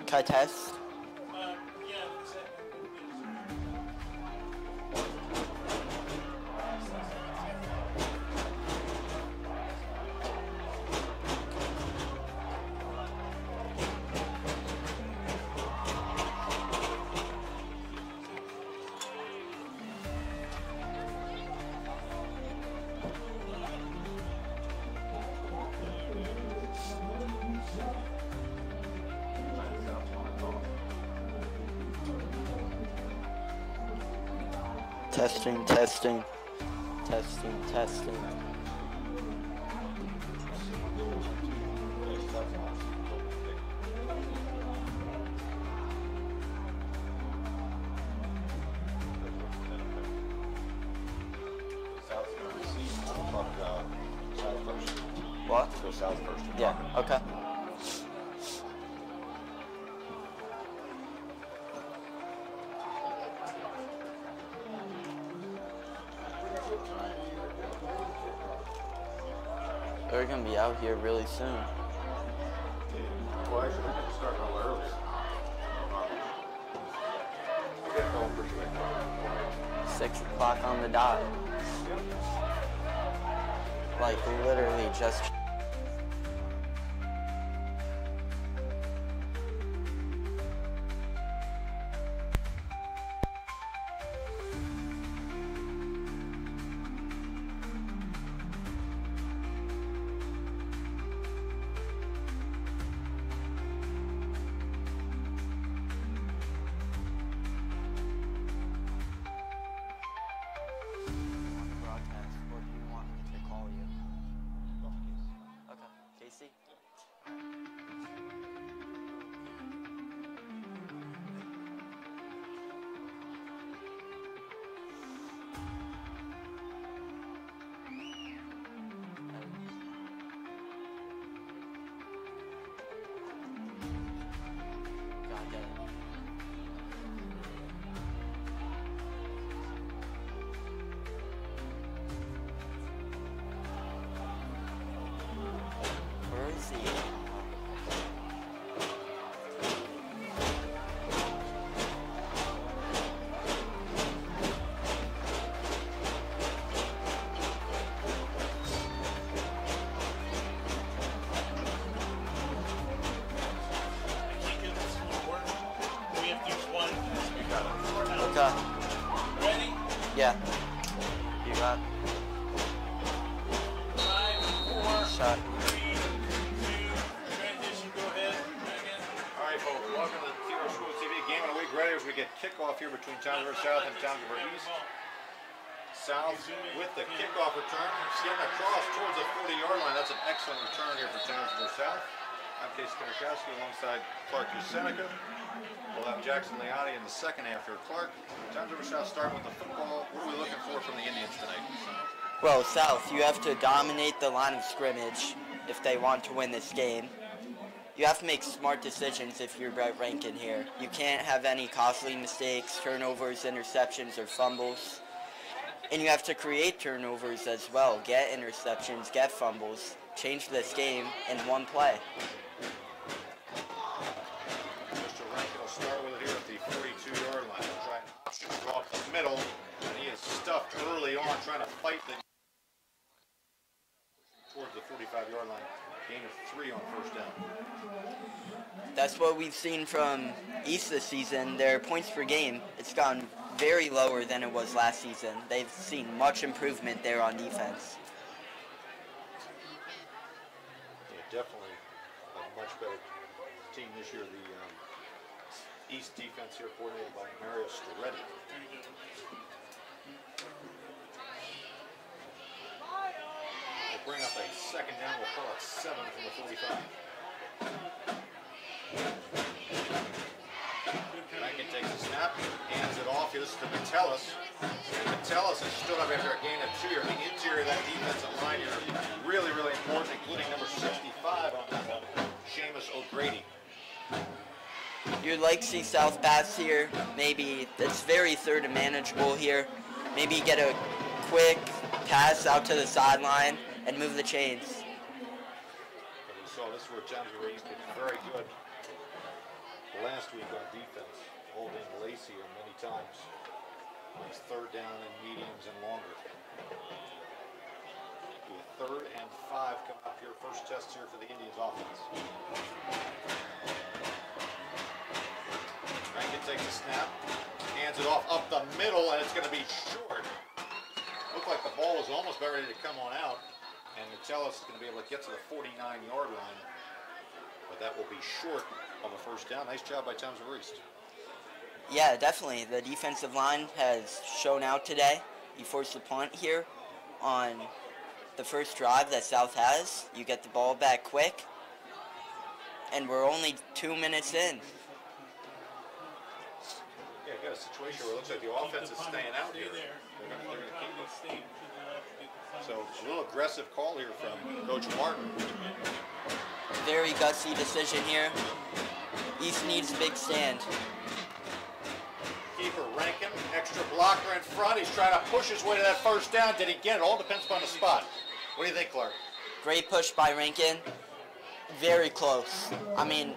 Can I test? Testing, testing, testing, testing. What? Go south first. Yeah, okay. We're gonna be out here really soon. Well, actually, we're going to start a little early. We'll get going for sure. 6 o'clock on the dot. Like literally just. Casey? Where is he? Okay. Ready? Yeah. You got 5, 4, shot. 3, 2, transition, go ahead. All right, folks, welcome to the TRSTV Game of the Week. Ready as we get kickoff here between Townsville South and Townsville East. South with the kickoff return, getting across towards the 40-yard line. That's an excellent return here for Townsville South. I'm Casey Kinnerkowski alongside Clark Seneca. We'll have Jackson Leotti in the second after Clark. Townsville South starting with the football. What are we looking for from the Indians tonight? Well, South, you have to dominate the line of scrimmage if they want to win this game. You have to make smart decisions if you're ranking here. You can't have any costly mistakes, turnovers, interceptions, or fumbles. And you have to create turnovers as well. Get interceptions, get fumbles. Change this game in one play. Mr. Rankin will start with it here at the 42-yard line. Trying to option off the middle, and he is stuffed early on, trying to fight the towards the 45-yard line. Gain of 3 on first down. That's what we've seen from East this season. Their points per game, it's gone very lower than it was last season. They've seen much improvement there on defense. Yeah, definitely a much better team this year. The East defense here coordinated by Mario Storetti. We'll bring up a second down. We'll call it 7 from the 45. Rankin takes a snap, hands it off. This is to Metellus. Metellus has stood up after a gain of 2 here. The interior of that defensive line here really, really important, including number 65 on that one, Seamus O'Grady. You'd like to see South pass here. Maybe it's very third and manageable here. Maybe get a quick pass out to the sideline and move the chains. And we saw this where Townsville East did very good last week on defense, holding Lacey here many times. It's 3rd down and mediums and longer. Be a 3rd and 5 coming up here. First test here for the Indians offense. Rankin takes a snap, hands it off up the middle, and it's going to be short. Looked like the ball was almost about ready to come on out, and Metellus is going to be able to get to the 49-yard line, but that will be short of a first down. Nice job by Townsville East. Yeah, definitely. The defensive line has shown out today. You force the punt here on the first drive that South has. You get the ball back quick, and we're only 2 minutes in. Yeah, you got a situation where it looks like the offense is staying out here. They're going to keep it. So a little aggressive call here from Coach Martin. Very gutsy decision here. East needs a big stand. Keeper Rankin, extra blocker in front. He's trying to push his way to that first down. Did he get it? All depends upon the spot. What do you think, Clark? Great push by Rankin. Very close. I mean,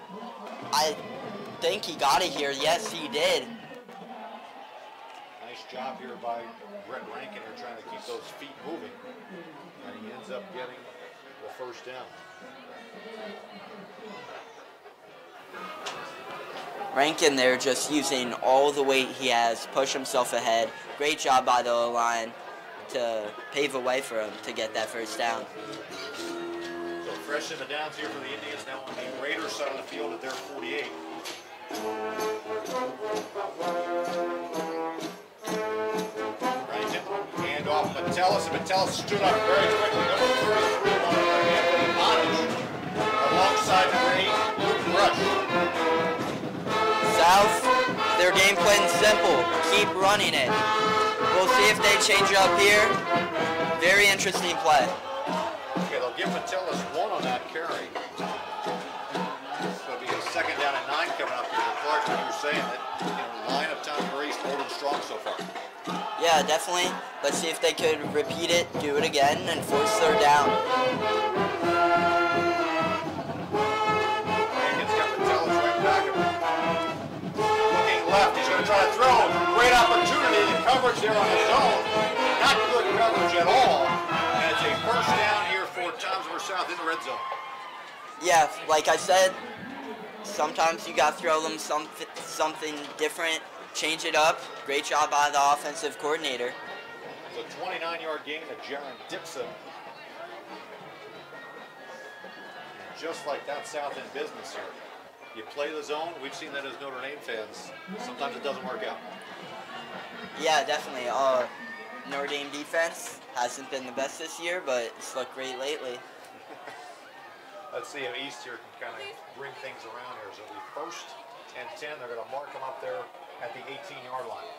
I think he got it here. Yes, he did. Nice job here by Brett Rankin here trying to keep those feet moving. And he ends up getting the first down. Rankin there just using all the weight he has, push himself ahead. Great job by the O-line to pave a way for him to get that first down. So fresh in the downs here for the Indians now on the Raiders side of the field at their 48. Rankin, hand off Metellus, and Metellus stood up very quickly. Number 33, Anthony Montage, alongside number 8, Luke Rush. South, their game plan's simple. Keep running it. We'll see if they change up here. Very interesting play. Okay, they'll give Metellus 1 on that carry. It'll be a 2nd down and 9 coming up here. Clark, you were saying that line of Townsville East holding strong so far. Yeah, definitely. Let's see if they could repeat it, do it again, and force 3rd down. Rankin's got Metellus right back of him. Looking left, he's going to try to throw. Great opportunity. The coverage there on the zone. Not good coverage at all. And it's a first down here for Townsville South in the red zone. Yeah, like I said, sometimes you got to throw them something different, change it up. Great job by the offensive coordinator. It's a 29-yard gain to Jaron Dixon. And just like that, South in business here. You play the zone. We've seen that as Notre Dame fans. Sometimes it doesn't work out. Yeah, definitely. Notre Dame defense hasn't been the best this year, but it's looked great lately. Let's see if East here can kind of bring things around here. So it'll be 1st and 10. They're going to mark them up there at the 18-yard line.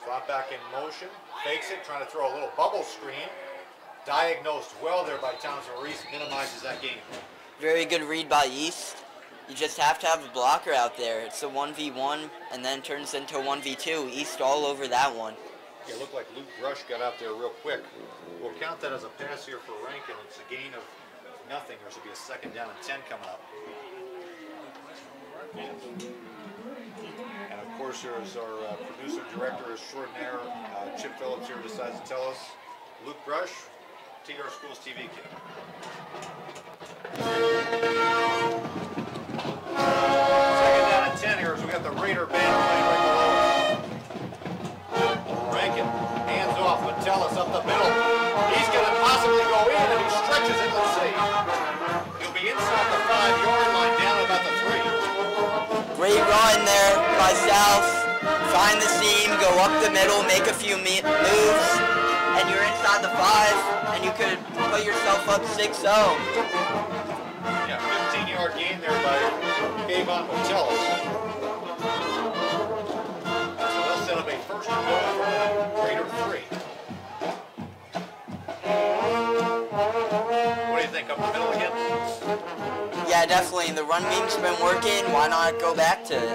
Drop back in motion. Fakes it, trying to throw a little bubble screen. Diagnosed well there by Townsville East. Minimizes that gain. Very good read by East. You just have to have a blocker out there. It's a 1v1 and then turns into a 1v2. East all over that one. It looked like Luke Rush got out there real quick. We'll count that as a pass here for Rankin. It's a gain of nothing. There should be a 2nd down and 10 coming up. And of course, there's our producer, director extraordinaire, Chip Phillips here decides to tell us. Luke Rush, TR Schools TV kid. 2nd down and 10 here as we got the Raider band playing right below us. Rankin, hands off, Metellus up the middle. He's going to possibly go in, and he stretches it. Let's see. He'll be inside the 5-yard line, down at about the 3. Great run there by South. Find the seam, go up the middle, make a few moves, and you're inside the 5, and you could put yourself up 6-0. Yeah, 15-yard gain there by Kayvon Metellus. Set up a 1st and goal for Raider 3. What do you think, up the middle again? Yeah, definitely. The run game's been working. Why not go back to it? Here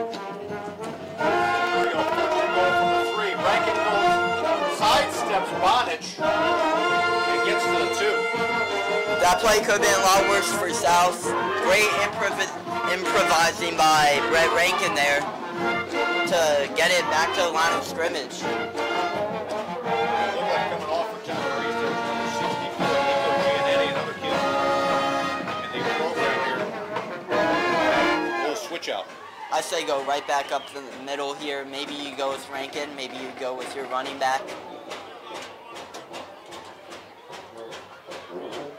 we go, 1st and goal from the 3. Rankin goes, sidesteps Bonich, and gets to the 2. That play could have been a lot worse for South. Great improvising by Brett Rankin there to get it back to the line of scrimmage. It looked like coming off for John Reese. There was number 64, Nico Giannetti, another kid. And they were over here. A little switch out. I say go right back up the middle here. Maybe you go with Rankin. Maybe you go with your running back.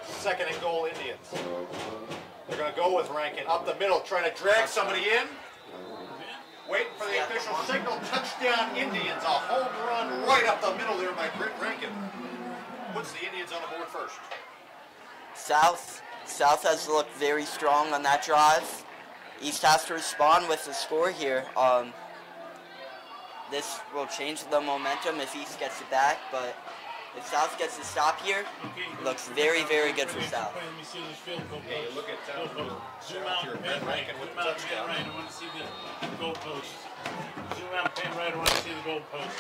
Second and goal, Indians. They're going to go with Rankin up the middle, trying to drag somebody in. Waiting for the official signal. Touchdown, Indians. A home run right up the middle there by Britt Rankin. Puts the Indians on the board first. South has looked very strong on that drive. East has to respond with the score here. This will change the momentum if East gets it back, but if South gets a stop here, it looks very, very good for South. Yeah, you look at Zoom out, here, pan Brett right. Rankin with Zoom the out, pan touchdown. right. I want to see the goalpost. Zoom out, pan right. I want to see the goalpost.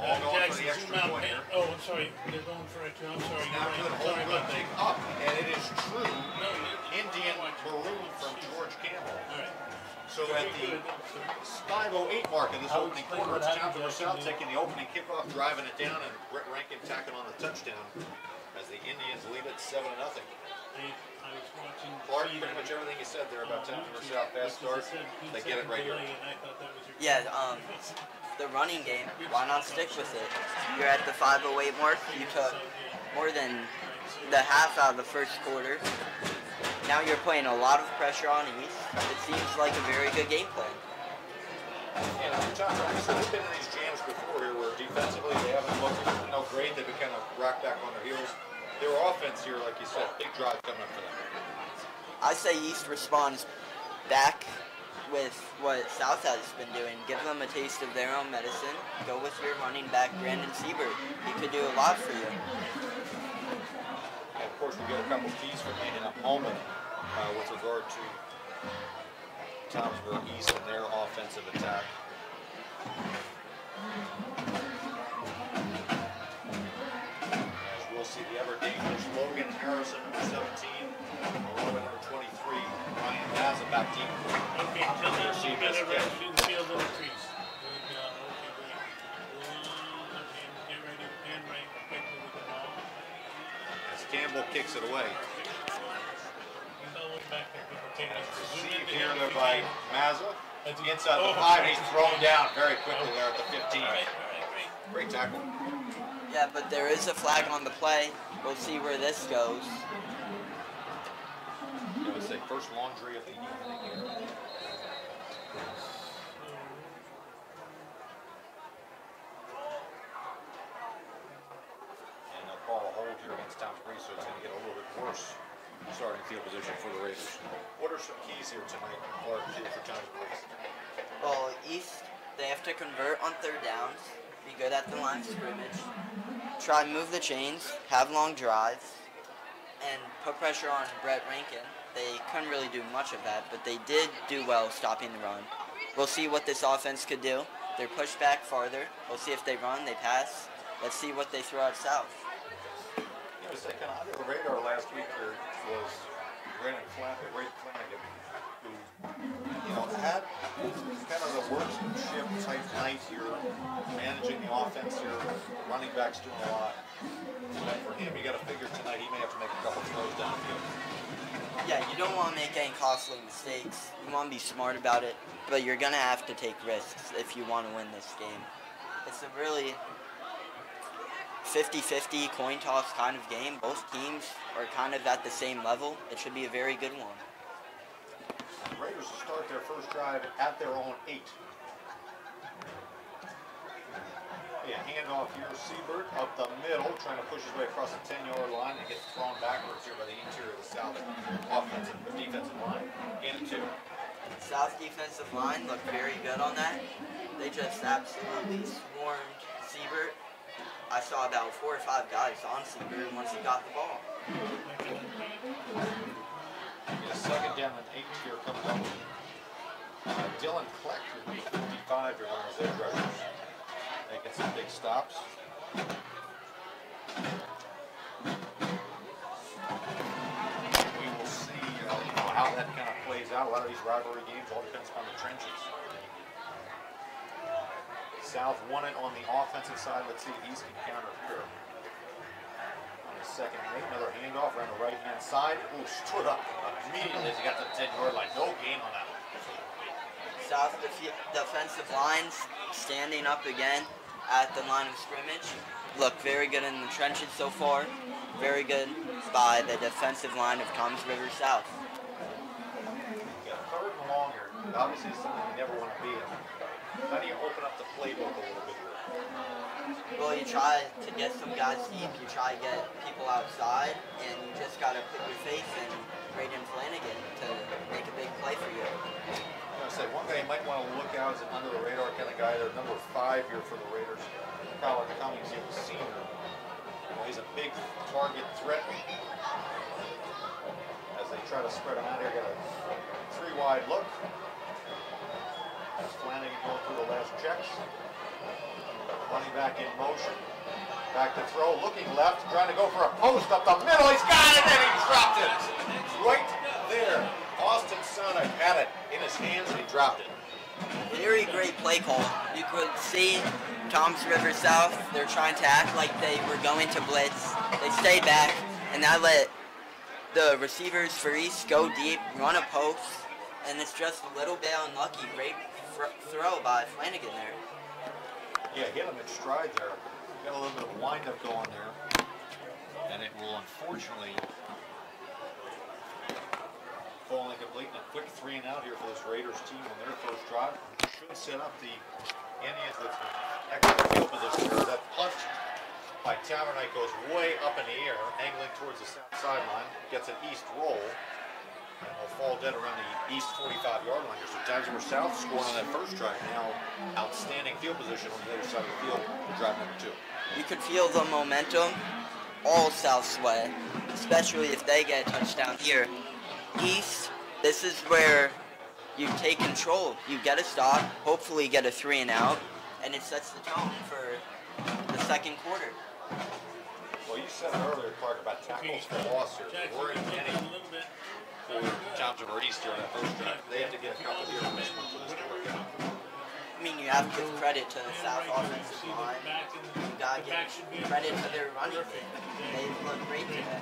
All going for Jackson, the extra zoom out, point pan. here. Oh, I'm sorry. They're going for it too. I'm sorry. Now You're good, right. hold Sorry good, about kick that. up, and it is true. Indian maroon from George Campbell. All right. So at the 5:08 mark of this opening quarter, it's Townsend South taking the opening kickoff, driving it down, and Brett Rankin tacking on the touchdown as the Indians lead it 7-0. I was watching. Clark, pretty much everything you said there about Townsend South, fast start, they get it right here. Yeah, the running game, why not stick with it? You're at the 5:08 mark. You took more than the half out of the first quarter. Now you're putting a lot of pressure on East. It seems like a very good game plan. And they've been in these jams before here where defensively they haven't looked great. They've been kind of rocked back on their heels. Their offense here, like you said, big drive coming up for them. I say East responds back with what South has been doing. Give them a taste of their own medicine. Go with your running back, Brandon Siebert. He could do a lot for you. And of course, we get a couple keys from me in a moment with regard to Townsville East and their offensive attack. As we'll see the ever dangerous Logan Harrison, number 17, Logan, number 23, Ryan Mazza back deep. Okay, tell me if you better run through the field of the trees. Good job. Okay, great. Get ready, pan right quickly with the ball. As Campbell kicks it away. He's all the way back there. Okay, Received here there by Mazza. Inside the 5, and he's thrown down very quickly there at the 15. All right, great. Great tackle. Yeah, but there is a flag on the play. We'll see where this goes. I would say first laundry of the evening here. And they'll call a hold here against Townsend Reese, so it's going to get a little bit worse starting field position for the Raiders. What are some keys here tonight, Clark, here for Townsend Reese? Well, East, they have to convert on third downs, be good at the line of scrimmage, try and move the chains, have long drives, and put pressure on Brett Rankin. They couldn't really do much of that, but they did do well stopping the run. We'll see what this offense could do. They're pushed back farther. We'll see if they run, they pass. Let's see what they throw out South. You know, second under the radar last week here was Brandon Flanagan, who, had kind of the workmanship type night here, managing the offense here, running backs doing a lot. But for him, you got to figure tonight he may have to make a couple throws downfield. Yeah, you don't want to make any costly mistakes. You want to be smart about it, but you're going to have to take risks if you want to win this game. It's a really 50-50 coin toss kind of game. Both teams are kind of at the same level. It should be a very good one. The Raiders will start their first drive at their own 8. A handoff here, Siebert up the middle, trying to push his way across the 10-yard line and gets thrown backwards here by the interior of the South defensive line. And 2. South defensive line looked very good on that. They just absolutely swarmed Siebert. I saw about 4 or 5 guys on Siebert once he got the ball. Second down and 8 here coming up. Dylan Kleck, 55, you're one of those edge rushers. Making some big stops. out. A lot of these rivalry games all depends upon the trenches. South won it on the offensive side. Let's see if East can counter here. On the second and 8, another handoff around the right-hand side. Ooh, stood up immediately as he got to the 10-yard line. No gain on that one. South defensive lines standing up again at the line of scrimmage. Look very good in the trenches so far. Very good by the defensive line of Toms River South. Yeah, third and long here. Obviously, it's something you never want to be in. How do you open up the playbook a little bit here? Well, you try to get some guys deep. You try to get people outside, and you just got to put your faith in Braden Flanagan to make a big play for you. I'm going to say, one guy you might want to look out is an under-the-radar kind of guy. They're number 5 here for the Raiders. Colin Cummings, he was a senior. He's a big target threat. As they try to spread him out here, got a 3-wide look. As Flanagan going through the last checks. Running back in motion. Back to throw, looking left, trying to go for a post up the middle. He's got it, and he dropped it. Right there. Austin Sonic had it in his hands, and he dropped it. Very great play call. You could see Toms River South, they're trying to act like they were going to blitz. They stayed back, and that let the receivers for East go deep, run a post, and it's just a little bit unlucky. Great throw by Flanagan there. Yeah, hit him in stride there. Got a little bit of wind-up going there. And it will unfortunately fall incomplete. And a quick 3 and out here for this Raiders team on their first drive. Should set up the Indians with extra field position. That punt by Tavernite goes way up in the air, angling towards the south sideline. Gets an east roll. And will fall dead around the east 45-yard line here. So Toms River South scoring on that first drive. Now outstanding field position on the other side of the field for drive number 2. You could feel the momentum all South's way, especially if they get a touchdown here. East, this is where you take control. You get a stop, hopefully get a 3 and out, and it sets the tone for the second quarter. Well, you said it earlier, Clark, about tackles for loss here. There weren't any for Toms River East here on that first drive. They have to get a couple here on this one for this to work out. I mean, you have to give credit to the South offensive line. You got to give credit to their running game. They look great today.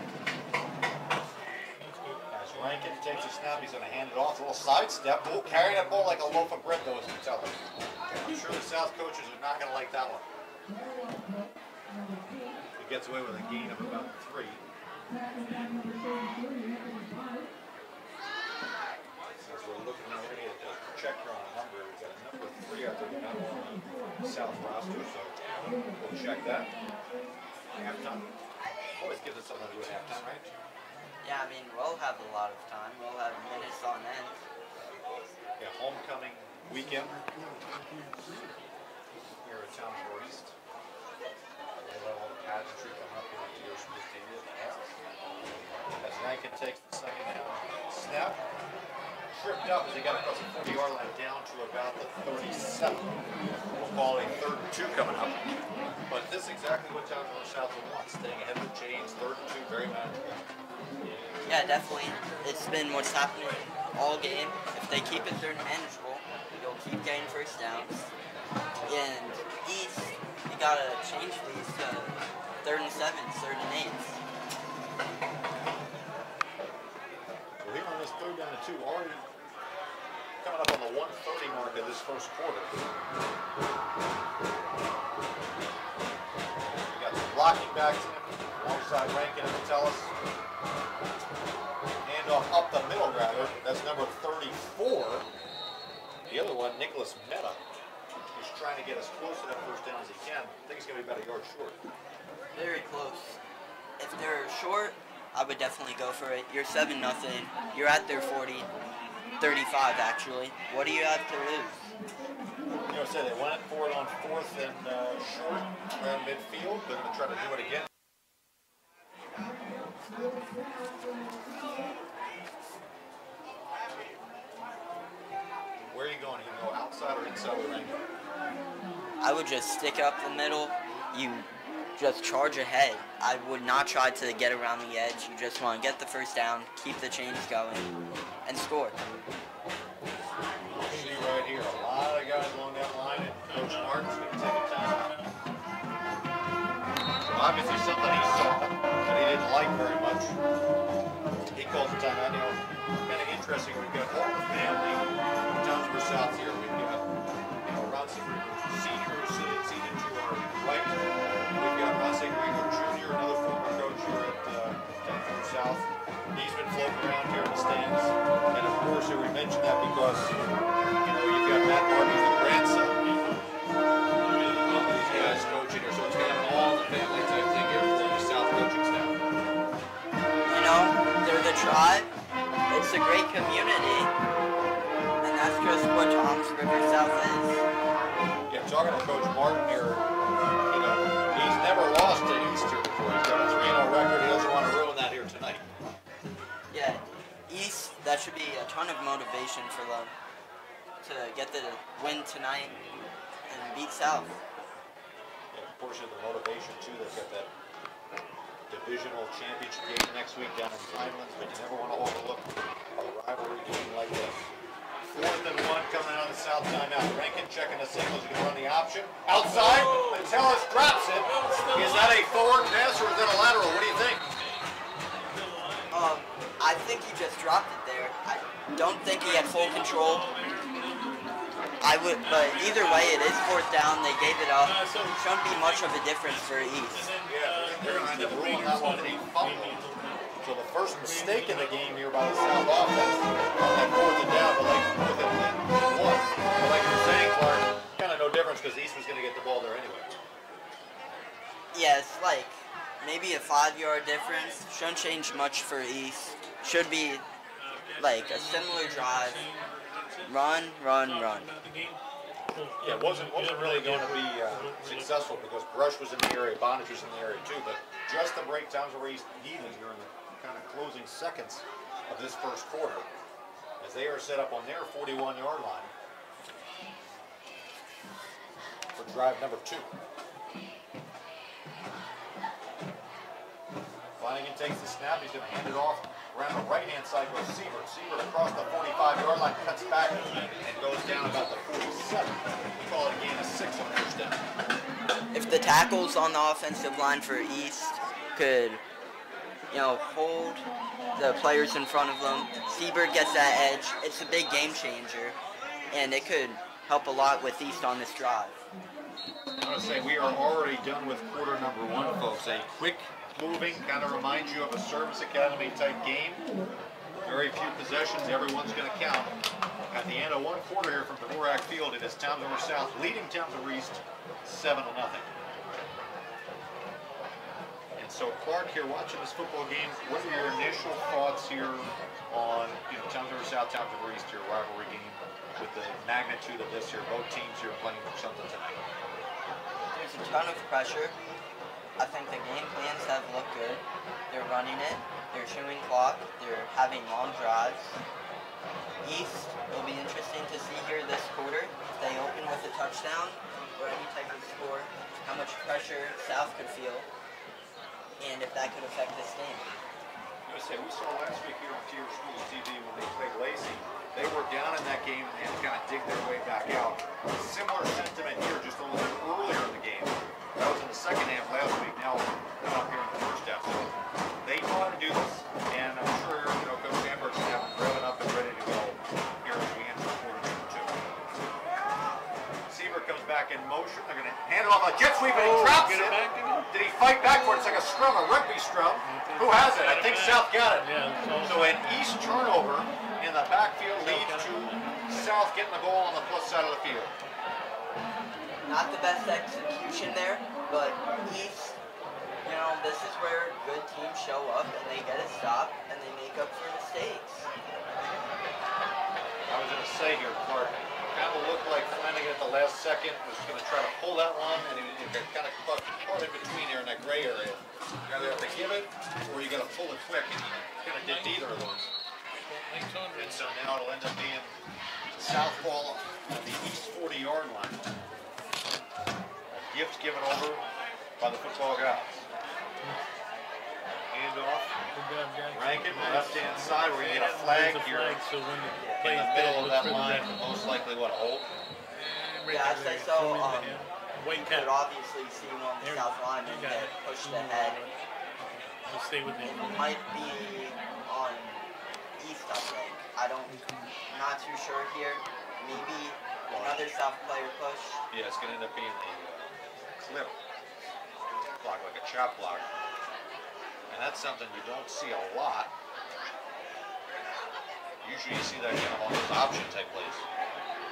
As Rankin takes a snap, he's going to hand it off. A little sidestep. We'll carry that ball like a loaf of bread, though, as you tell them. I'm sure the South coaches are not going to like that one. He gets away with a gain of about 3. As we're looking now, we're going to get a check here on a number. We've got a number 3 out there now on the South roster, so we'll check that. Halftime. Always gives us something to do at halftime, right? Yeah, I mean, we'll have a lot of time. We'll have minutes on end. Yeah, homecoming weekend here at Toms River East. We have all the pageantry coming up here on TRSTV. As Rankin takes the second down snap, tripped up as he got across the 40-yard line down to about the 37. We'll call it a 3rd and 2 coming up. But this is exactly what Toms River South will want. Staying ahead of the chains, 3rd and 2, very manageable. Yeah, definitely. It's been what's happening all game. If they keep it 3rd and manageable, you'll keep getting first downs. And East, you gotta change these to 3rd and 7s, 3rd and 8s. Well, here on this 3rd down and 2, already coming up on the 1:30 mark of this first quarter. We got some blocking backs in alongside Rankin and Metellus. Handoff up the middle, rather. That's number 34. The other one, Nicholas Meta, is trying to get as close to that first down as he can. I think he's going to be about a yard short. Very close. If they're short, I would definitely go for it. You're 7-0. You're at their 40, 35 actually. What do you have to lose? You know, say they went for it on 4th and short around midfield. They're going to try to do it again. Where are you going? Are you going to go outside or inside the ring? I would just stick up the middle. You just charge ahead. I would not try to get around the edge. You just want to get the first down, keep the chains going, and score. See right here, a lot of guys along that line, and Coach Martin's going to take a timeout. So obviously something he saw that he didn't like very much. He calls a timeout. You know, kind of interesting. We've got all the family from Townsville South here. We've got, you know, Ron Senior seated to our right. We've got Ron Greenwood Jr., another former coach here at Townsville South. He's been floating around here in the stands. And of course, we mentioned that because, you know, you've got Matt Martin, the grandson. These guys coaching here, so it's kind of all the family type thing here for the South coaching staff. You know, they're the tribe. It's a great community. And that's just what Toms River South is. Yeah, talking to Coach Martin here, you know, he's never lost to East here before. He's got a 3-0 record. He doesn't want to ruin that here tonight. Yeah, East, that should be a ton of motivation for them to get the win tonight and beat South. Yeah, of course, the motivation too. They've got that divisional championship game next week down in Vinelands, but you never want to overlook a rivalry game like this. 4th and 1 coming out of the South timeout. Rankin checking the signals. He's going to run the option. Outside, Metellus drops it. Is that a forward pass or is that a lateral? What do you think? I think he just dropped it there. I don't think he had full control. But either way, it is 4th down. They gave it up. Shouldn't be much of a difference for East. Yeah, they're going to end up ruling that one a fumble. So the first mistake in the game here by the South offense on that 4th and down, but like 4th and 1. But like you were saying, Clark, kind of no difference because East was going to get the ball there anyway. Yeah, it's like maybe a 5-yard difference. Shouldn't change much for East. Should be like a similar drive. Run, run, run. Yeah, it wasn't really going to be successful because Brush was in the area, Bonnage was in the area too, but just the break Townsville East needed here in the kind of closing seconds of this first quarter as they are set up on their 41-yard line for drive number 2. Flanagan takes the snap, he's going to hand it off. Around the right-hand side goes Siebert. Siebert across the 45-yard line, cuts back and goes down about the 47. We call it a gain of 6 on first down. If the tackles on the offensive line for East could, you know, hold the players in front of them, Siebert gets that edge. It's a big game changer, and it could help a lot with East on this drive. I want to say we are already done with quarter number 1, folks. A quick moving, kind of reminds you of a service academy type game. Very few possessions, everyone's going to count. At the end of 1 quarter here from Dvorak Field, it is Townsville South leading Townsville East 7-0. And so Clark here watching this football game, what are your initial thoughts here on, you know, Townsville South, Townsville East, your rivalry game with the magnitude of this here, both teams here playing for something tonight? There's a ton of pressure. I think the game plans have looked good. They're running it, they're chewing clock, they're having long drives. East will be interesting to see here this quarter if they open with a touchdown or any type of score, how much pressure South could feel, and if that could affect this game. I was going to say, we saw last week here on TRSTV when they played Lacey, they were down in that game and they had to kind of dig their way back out. Similar sentiment here, just a little bit earlier in the game. That was in the second half last week, now up here in the first half. So they know how to do this, and I'm sure, you know, Coach Sandberg's going to have them revving up and ready to go here as we enter quarter number 2. Siebert comes back in motion. They're going to hand it off a jet sweep, and he drops it. Did he fight back for it? It's like a scrum, a rugby scrum. Who has it? I think South got it. So an East turnover in the backfield leads to South getting the ball on the plus side of the field. Not the best execution there, but East, you know, this is where good teams show up and they get a stop and they make up for mistakes. I was going to say here, Clark, kind of looked like Flanagan at the last second was going to try to pull that one, and he got kind of caught in between here in that gray area. You either have to give it or you got to pull it quick, and he kind of did neither of those. And so now it'll end up being South ball at the East 40-yard line. Gift given over by the football guys. Hand off. Good job, guys. Rankin, left-hand side, we're going to get a flag There's a here flag, so when the in play's the dead, middle of look that for the line. red. Most likely, what, a hold? Yeah, I'd say so. White You cap. could obviously see on the south line and get pushed ahead. We'll stay with it. Might be on east, I think. I'm not too sure here. Maybe another south player push. Yeah, it's going to end up being a clip block, like a chop block. And that's something you don't see a lot. Usually you see that kind of on those option type plays.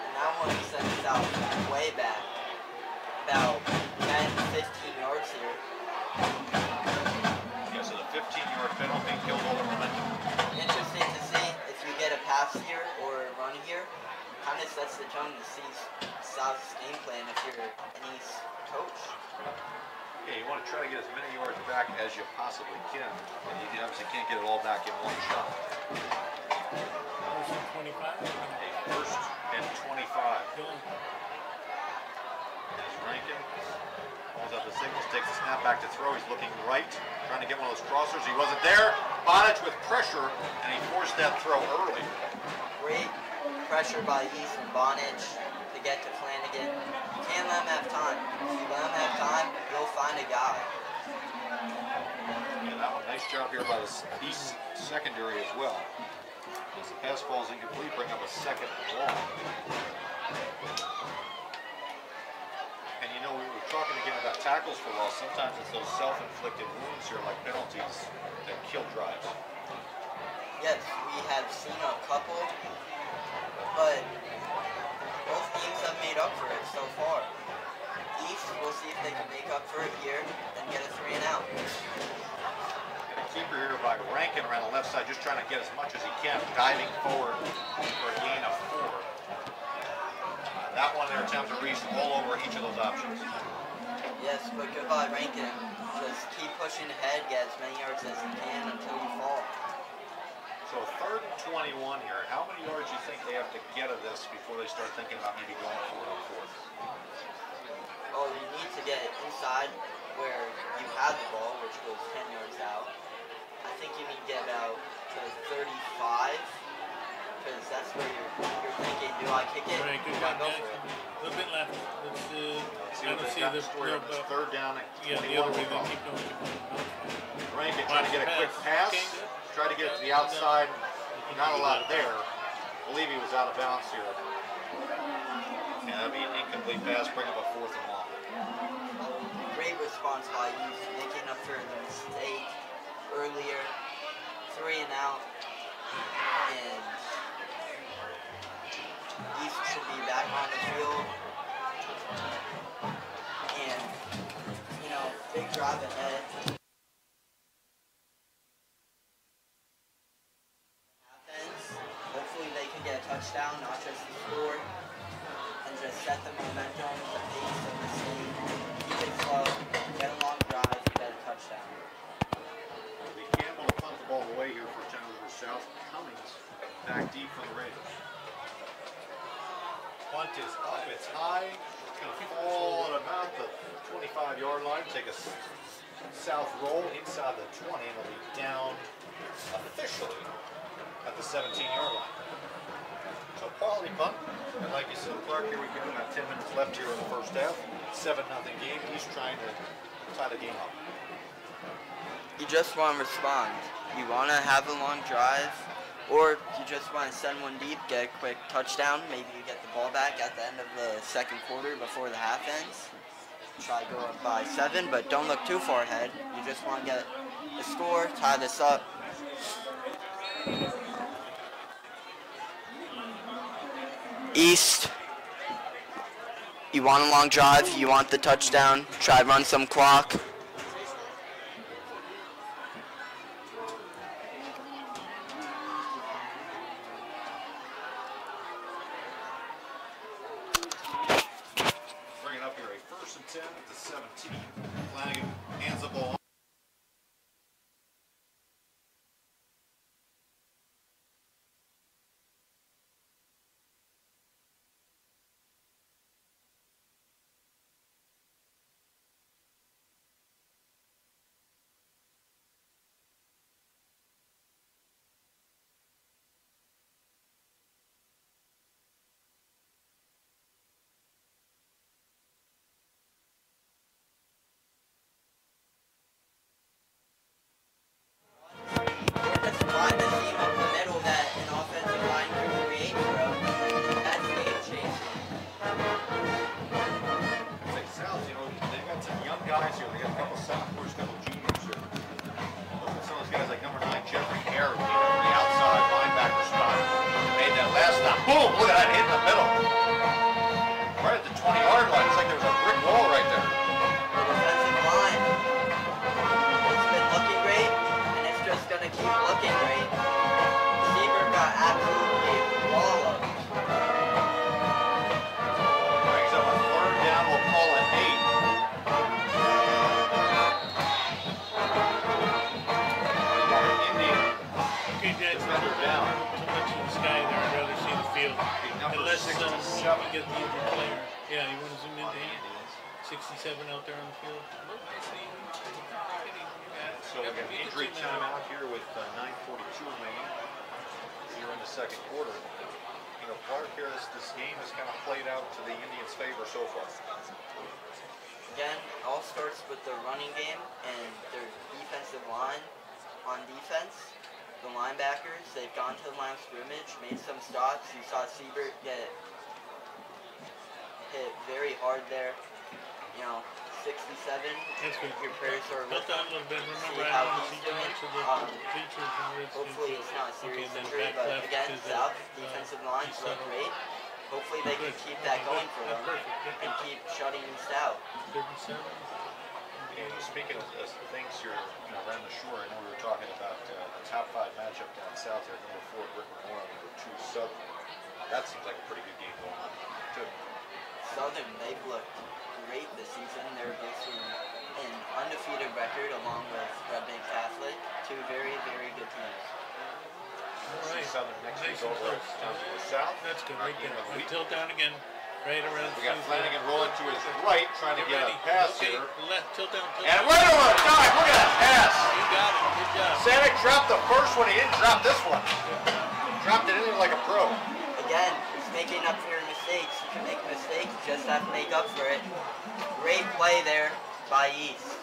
And that one sends out way back. About 10, 15 yards here. Yeah, so the 15-yard penalty killed all the momentum. Interesting to see if you get a pass here or a run here. Kind of sets the tone to see South's game plan if you're an East coach. Yeah, you want to try to get as many yards back as you possibly can. And you obviously can't get it all back in one shot. First and 25. A first and 25. As Rankin calls out the signals, takes a snap back to throw. He's looking right, trying to get one of those crossers. He wasn't there. Bonich with pressure, and he forced that throw early. Great pressure by East and Bonich to get to Flanagan. You can't let him have time. If you let him have time, you'll find a guy. Yeah, that one, nice job here by the East secondary as well. As the pass ball is incomplete, bring up a second and long. And you know, we were talking again about tackles for a while. Sometimes it's those self-inflicted wounds here, like penalties, that kill drives. Yes, we have seen a couple, but both teams have made up for it so far. East, we'll see if they can make up for it here and get a 3 and out. And a keeper here by Rankin around the left side, just trying to get as much as he can, diving forward for a gain of 4. That one there attempts to reach all over each of those options. Yes, but goodbye Rankin. Just keep pushing ahead, get as many yards as you can until you fall. So 3rd and 21 here. How many yards do you think they have to get of this before they start thinking about maybe going for it on 4th? Oh, you need to get inside where you had the ball, which was 10 yards out. I think you need to get about to 35, because that's where you're thinking, do I kick it? Right, Do good I job, go guys. for it? A little bit left. Let's See I what don't they see got the in store here. It's 3rd down and 21. yeah, the other way. They keep going. Rankin trying to get a quick pass. Okay, good. Try to get it to the outside. Not a lot there. I believe he was out of bounds here. And that'd be an incomplete pass, bring up a 4th and long. Great response by you, making up for the mistake earlier. 3 and out. And East should be back on the field. And, you know, big drive ahead. Hopefully they can get a touchdown, not just the score, and just set the momentum, the pace of this game. Keep it slow, get a long drive, get a touchdown. The Campbell to punt the ball away here for Chandler South. Cummings back deep for the Raiders. Punt is up, it's high. It's going to fall at about the 25-yard line. Take a south roll inside the 20, and it'll be down officially at the 17-yard line. So quality punt. And like you said, Clark, here we give about 10 minutes left here in the first half. 7-0 game. He's trying to tie the game up. You just want to respond. You want to have a long drive, or you just want to send one deep, get a quick touchdown. Maybe you get the ball back at the end of the second quarter before the half ends. Try to go up by 7, but don't look too far ahead. You just want to get a score, tie this up. East, you want a long drive, you want the touchdown, try to run some clock. Bring it up here, a 1st and 10 at the 17. Flanagan hands the ball number Unless 67. you get the injured player. Yeah, you want to zoom into him? 67 out there on the field. So we got an injury timeout here with 9:42 remaining here in the second quarter. You know, Clark here, this game has kind of played out to the Indians' favor so far. Again, it all starts with the running game and their defensive line on defense. The linebackers, they've gone to the line of scrimmage, made some stops. You saw Siebert get hit very hard there. You know, 67. That's good. Your prayers are with Built out a little bit. see Remember, I how don't he's see doing. much of the features and rates. Hopefully it's not a serious then injury, back but left again, to the, South defensive lines east look side. great. Hopefully they can keep that going for them and keep shutting East out. 37. And speaking of things here, you know, around the shore, I know we were talking about the top 5 matchup down south here, number 4 Brick Memorial, number 2 Southern. That seems like a pretty good game going on too. Southern, they've looked great this season. They're boasting an undefeated record along with Red Bank Catholic. Two very, very good teams. All right. Southern next week Nice and over close. down to the south. That's good. Our Right game there. of the week. Tilt down again. Right around. We got the Flanagan rolling to his right, trying to get a ready. pass Okay. here. Left. Tilt down. Tilt And down. right over time, look at that pass. You got it. Good job. Sanic dropped the first one, he didn't drop this one. Dropped it in there like a pro. Again, it's making up for your mistakes. You can make mistakes, you just have to make up for it. Great play there by East.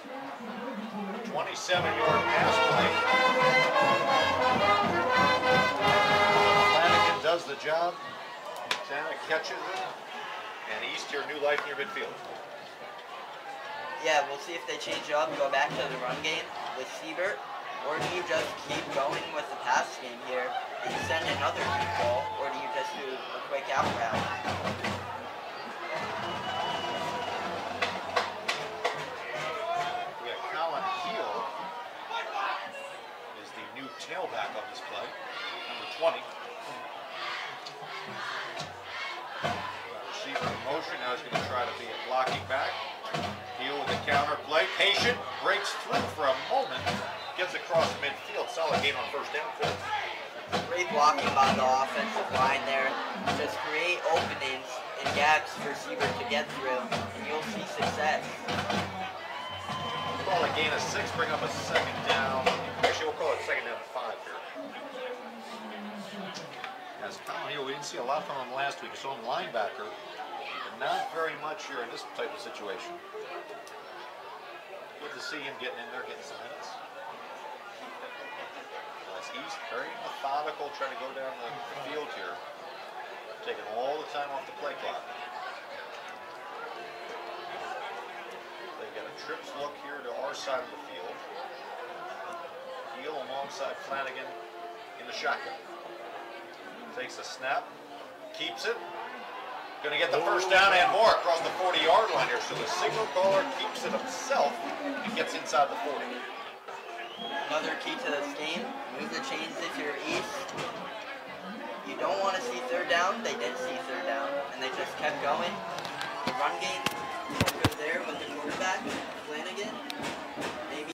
27-yard pass play. Flanagan does the job. Sanic catches it. And East here, new life near midfield. Yeah, we'll see if they change it up, go back to the run game with Siebert, or do you just keep going with the pass game here and you send another deep ball, or do you just do a quick out route? We got Colin Heel is the new tailback on this play, number 20. Receiver in motion, now he's going to try to be a blocking back. Heel with the counter play, patient, breaks through for a moment, gets across midfield, solid gain on first down for him. Great blocking by the offensive line there. Just create openings and gaps for Siebert to get through, and you'll see success. We'll call a gain of 6, bring up a second down. Actually, we'll call it second down to 5 here. As Colin Heel, we didn't see a lot from him last week. We saw him linebacker, but not very much here in this type of situation. Good to see him getting in there, getting some minutes. As East, very methodical, trying to go down the field here. Taking all the time off the play clock. They've got a trips look here to our side of the field. Heel alongside Flanagan in the shotgun. Takes a snap, keeps it. Gonna get the first down and more across the 40-yard line here. So the signal caller keeps it himself and gets inside the 40. Another key to this game, move the chains if you're East. You don't want to see third down. They did see third down, and they just kept going. The run game over there with the quarterback, Flanagan. Maybe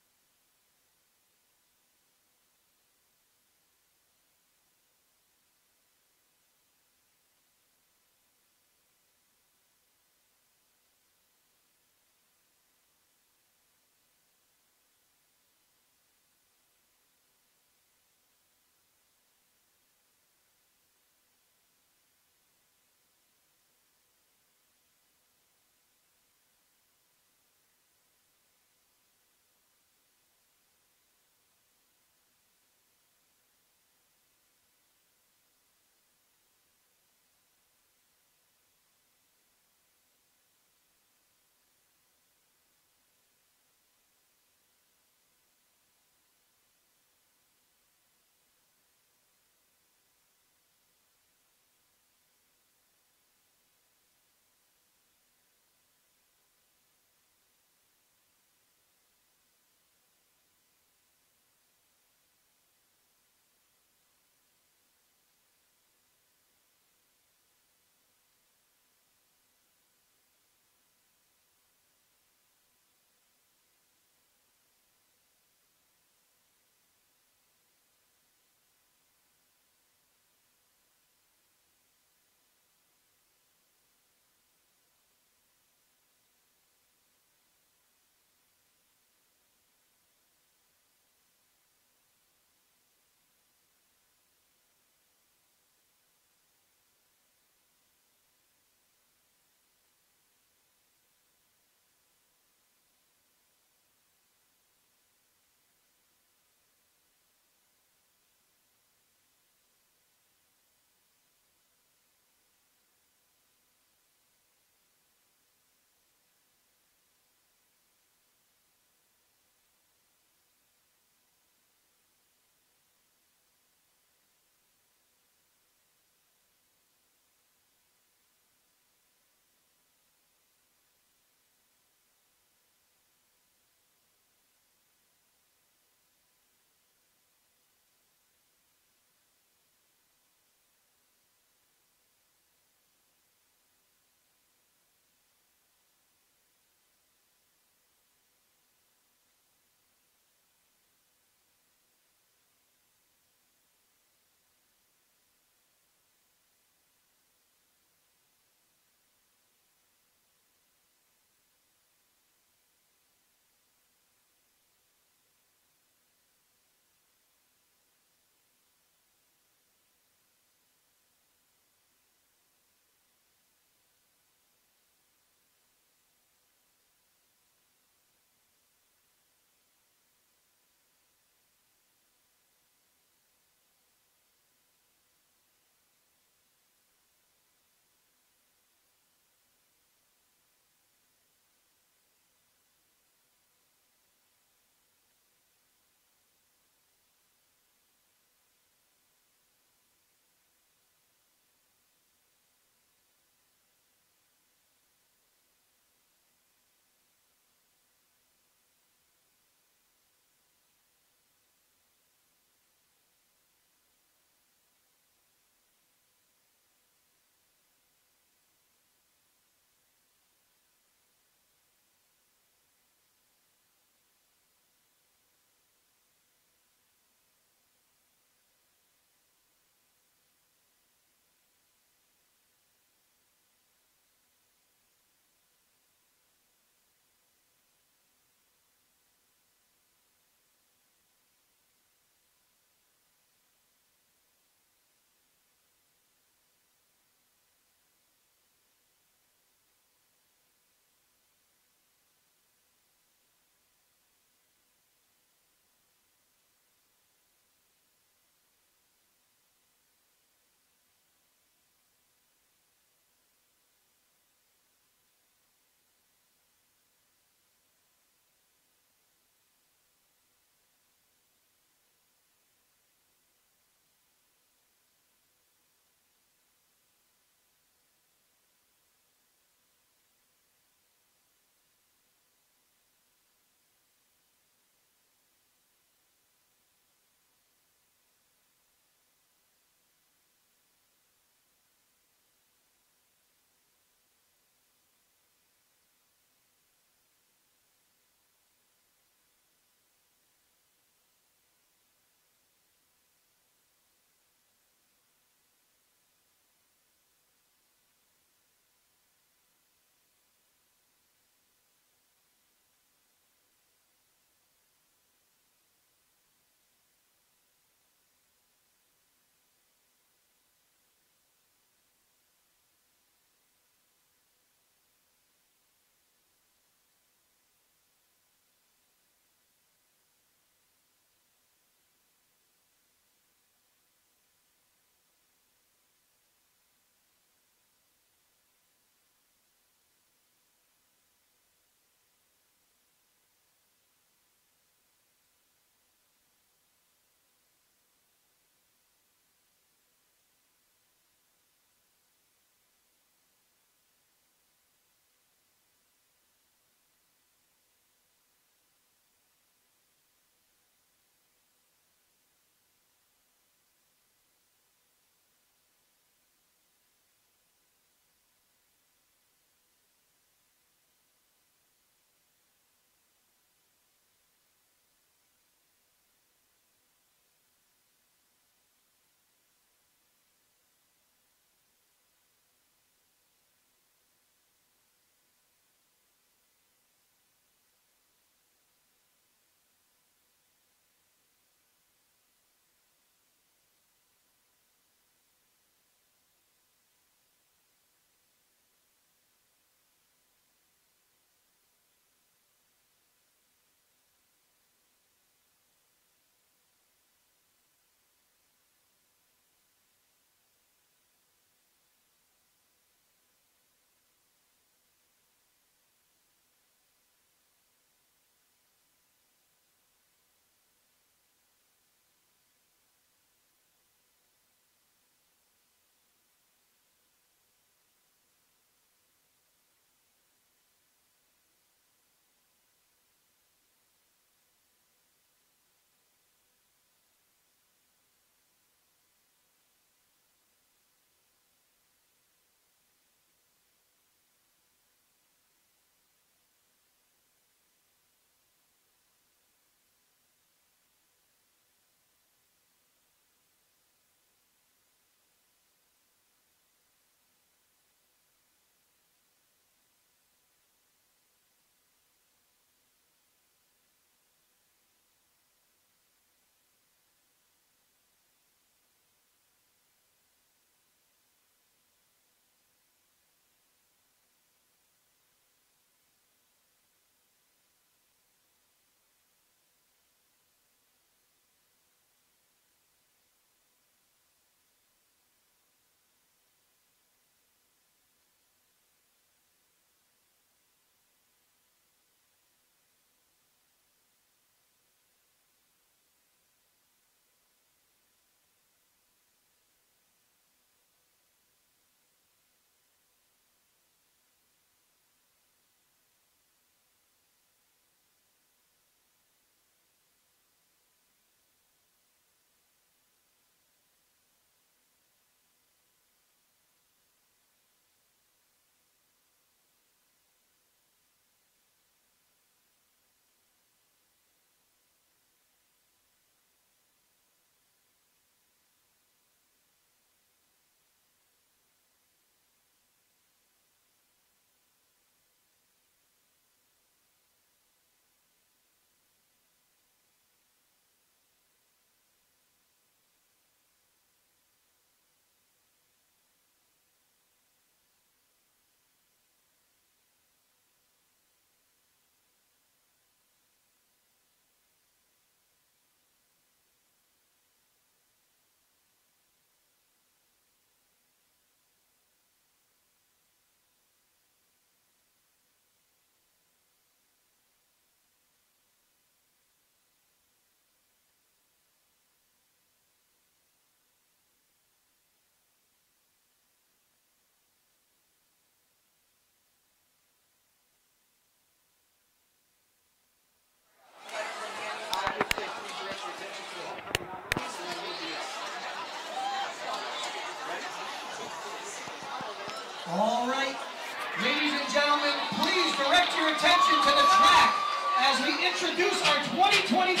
as we introduce our 2025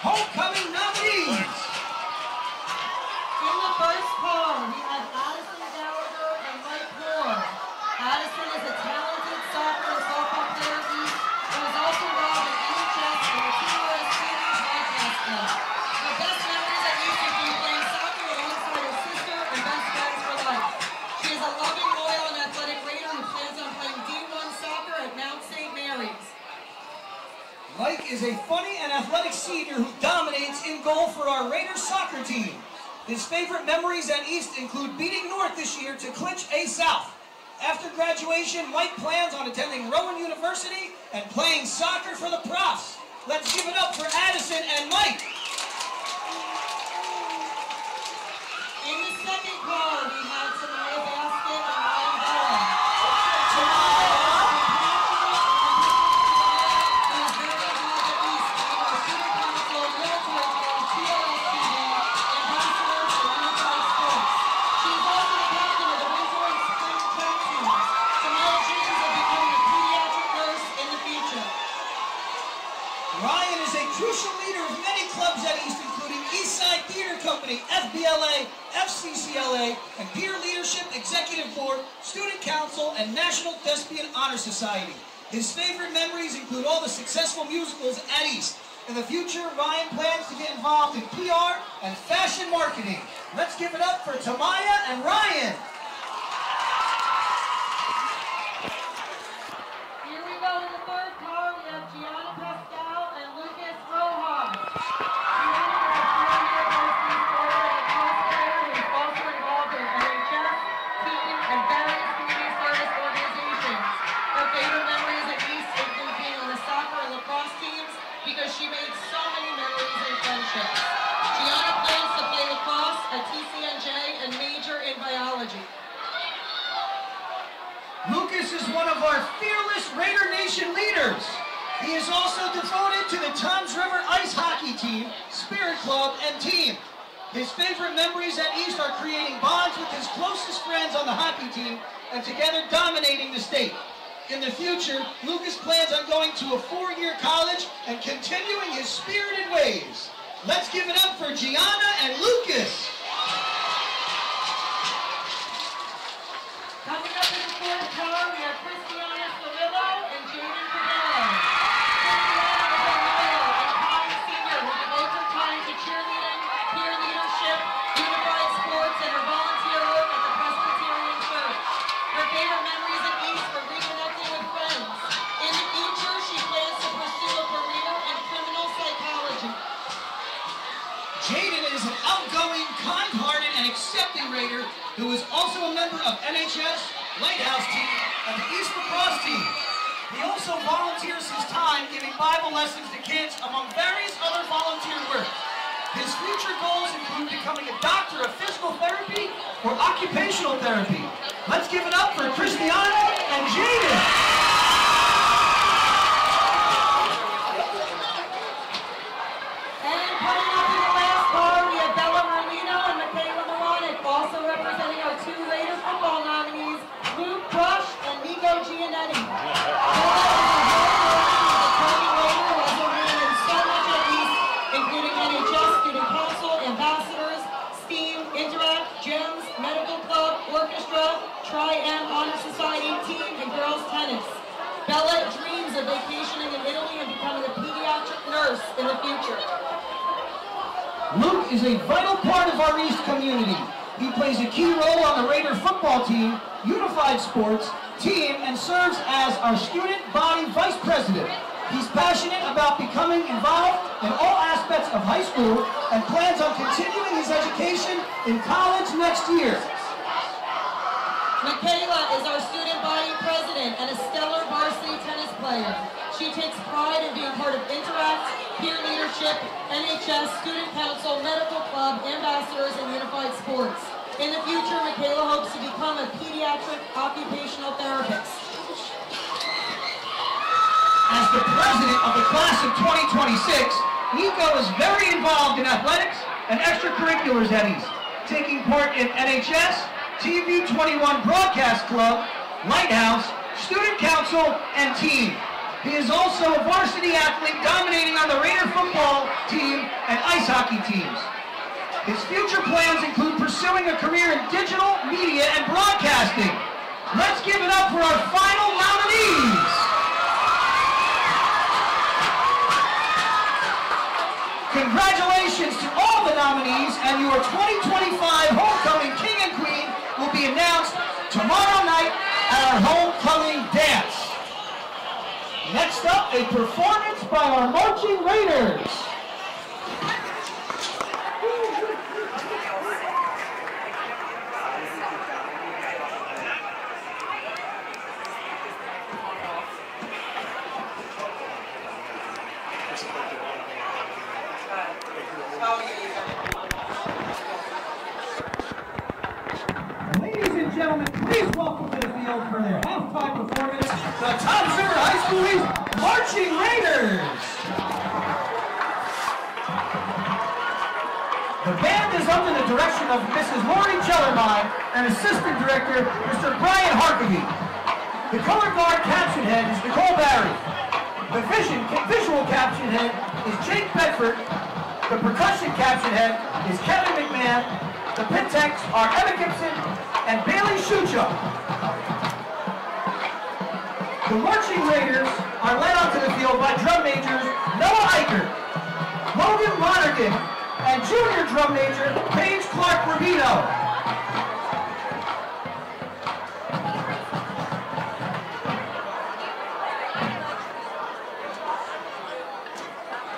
homecoming nominees. In the first car, we have Addison Gallagher and Mike Moore. Addison is a talented soccer and softball player who is also involved in NHS and the TRSTV podcast club. Her best memories at youth include playing soccer alongside her sister and best friends for life. She is a loving, loyal, and athletic Raider who plans on playing D1 soccer at Mount St. Mary's. Mike is a funny and athletic senior who dominates in goal for our Raiders soccer team. His favorite memories at East include beating North this year to clinch A South. After graduation, Mike plans on attending Rowan University and playing soccer for the Profs. Let's give it up for Addison and Mike. In the second car, we have Tamaya Basket and Ryan Bella. Tamaya is very involved at East in our student council, military club, TRSTV, ambassadors, and unified sports. She is also the captain of the winter and spring track teams. Tamaya dreams of becoming a pediatric nurse in the future. Ryan is a crucial leader of many clubs at East, including Eastside Theater Company, FBLA, FCCLA, and Peer Leadership Executive Board, Student Council, and National Thespian Honor Society. His favorite memories include all the successful musicals at East. In the future, Ryan plans to get involved in PR and fashion marketing. Let's give it up for Tamaya and Ryan. Here we go in the third car. We have Gianna Pascal and Lucas Rojas. Gianna is a four-year varsity player and cross player who is also involved in NHS, team, and various community service organizations. Her favorite memories at East include being on the soccer and lacrosse teams because she made so many memories and friendships. Gianna plans to play lacrosse at TCNJ and major in biology. Lucas is one of our fearless Raider Nation leaders. He is also devoted to the Toms River Ice Hockey Team, Spirit Club, and team. His favorite memories at East are creating bonds with his closest friends on the hockey team and together dominating the state. In the future, Lucas plans on going to a 4-year college and continuing his spirited ways. Let's give it up for Gianna and Lucas. Coming up in the fourth car, we have Christiana Cirillo and Jaden Cabello. Christiana is a loyal and kind senior who devotes her time to cheerleading, peer leadership, unified sports, and her volunteer work at the Presbyterian Church. Her favorite memories at East were reconnecting with friends. In the future, she plans to pursue a career in criminal psychology. Jaden is an outgoing, kind-hearted, and accepting Raider who is also a member of NHS, Lighthouse Team, and the East Lacrosse Team. He also volunteers his time giving Bible lessons to kids among various other volunteer work. His future goals include becoming a doctor of physical therapy or occupational therapy. Let's give it up for Christiana and Jaden. And coming up in the last car, we have Bella Merlino and Michaela Milanic, also representing our two Raider football nominees, Luke Brush and Nico Giannetti. Bella is a very loyal and determined Raider who has overcome in so much at East, including NHS, Student Council, Ambassadors, STEAM, Interact, GEMS, Medical Club, Orchestra, Tri-M Honor Society, Team, and Girls Tennis. Bella dreams of vacationing in Italy and becoming a pediatric nurse in the future. Luke is a vital part of our East community. He plays a key role on the Raider football team, Unified Sports, team, and serves as our student body vice president. He's passionate about becoming involved in all aspects of high school and plans on continuing his education in college next year. Michaela is our student body president and a stellar varsity tennis player. She takes pride in being part of Interact, Peer Leadership, NHS, Student Council, Medical Club, Ambassadors, and Unified Sports. In the future, Michaela hopes to become a pediatric occupational therapist. As the president of the class of 2026, Nico is very involved in athletics and extracurriculars at East, taking part in NHS, TV 21 Broadcast Club, Lighthouse, Student Council, and team. He is also a varsity athlete dominating on the Raider football team and ice hockey teams. His future plans include pursuing a career in digital media and broadcasting. Let's give it up for our final nominees. Congratulations to all the nominees, and your 2025 Homecoming King and Queen will be announced tomorrow night at our Homecoming Dance. Next up, a performance by our Marching Raiders. Ladies and gentlemen, please welcome to the field for their halftime performance, the Toms River High School Marching Raiders. The band is under the direction of Mrs. Lori Jellermine and Assistant Director Mr. Brian Harkavy. The color guard caption head is Nicole Barry. The visual caption head is Jake Bedford. The percussion caption head is Kevin McMahon. The pit techs are Emma Gibson and Bailey Shucho. The Marching Raiders are led onto the field by drum majors Noah Eicher, Logan Lonergan, and junior drum major Paige Clark Rubino.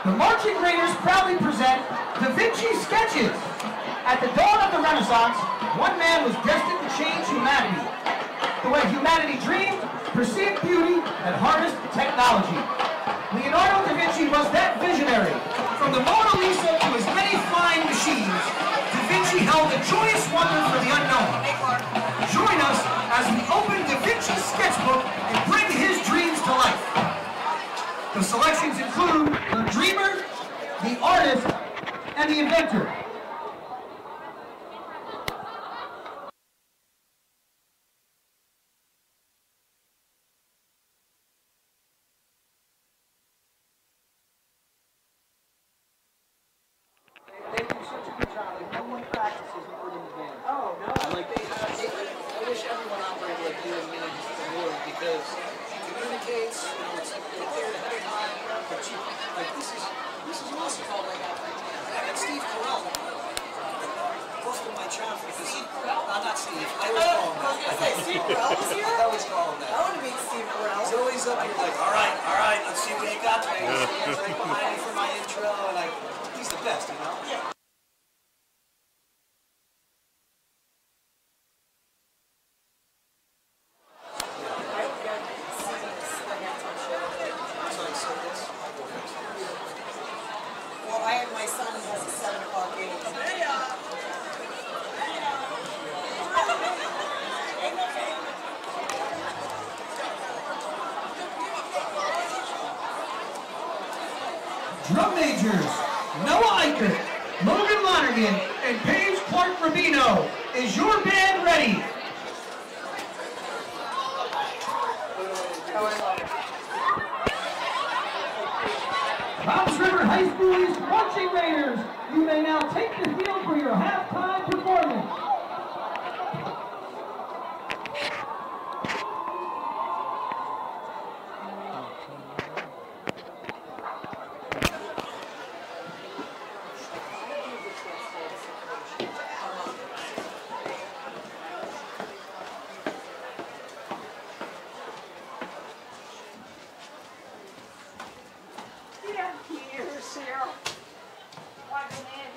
The Marching Raiders proudly present Da Vinci Sketches. At the dawn of the Renaissance, one man was destined to change humanity. The way humanity dreamed, perceived beauty, and harnessed technology. Leonardo da Vinci was that visionary. From the Mona Lisa to his many flying machines, Da Vinci held a joyous wonder for the unknown. Join us as we open Da Vinci's sketchbook and bring his dreams to life. The selections include the dreamer, the artist, and the inventor. They do such a good job. Like, no one practices more than the band. Oh, no. Like, I wish everyone operated like you and me and the Lord, because it communicates, you know, it's clear ahead of time, but you, like, this is awesome. Like, and Steve Carell busted my chops because Steve Carell? Not Steve. I always call him that. I was going to say, Steve Carell was here? I always call him that. I want to meet Steve Carell. He's always up here like, all right, let's see what you got today. He's right behind me for my intro, and like, he's the best, you know? Yeah. Drum majors, Noah Eicher, Logan Lonergan, and Paige Clark Rubino. Is your band ready? Toms River High School's Marching Raiders, you may now take the field for your halftime performance. Here's Sarah. Welcome in.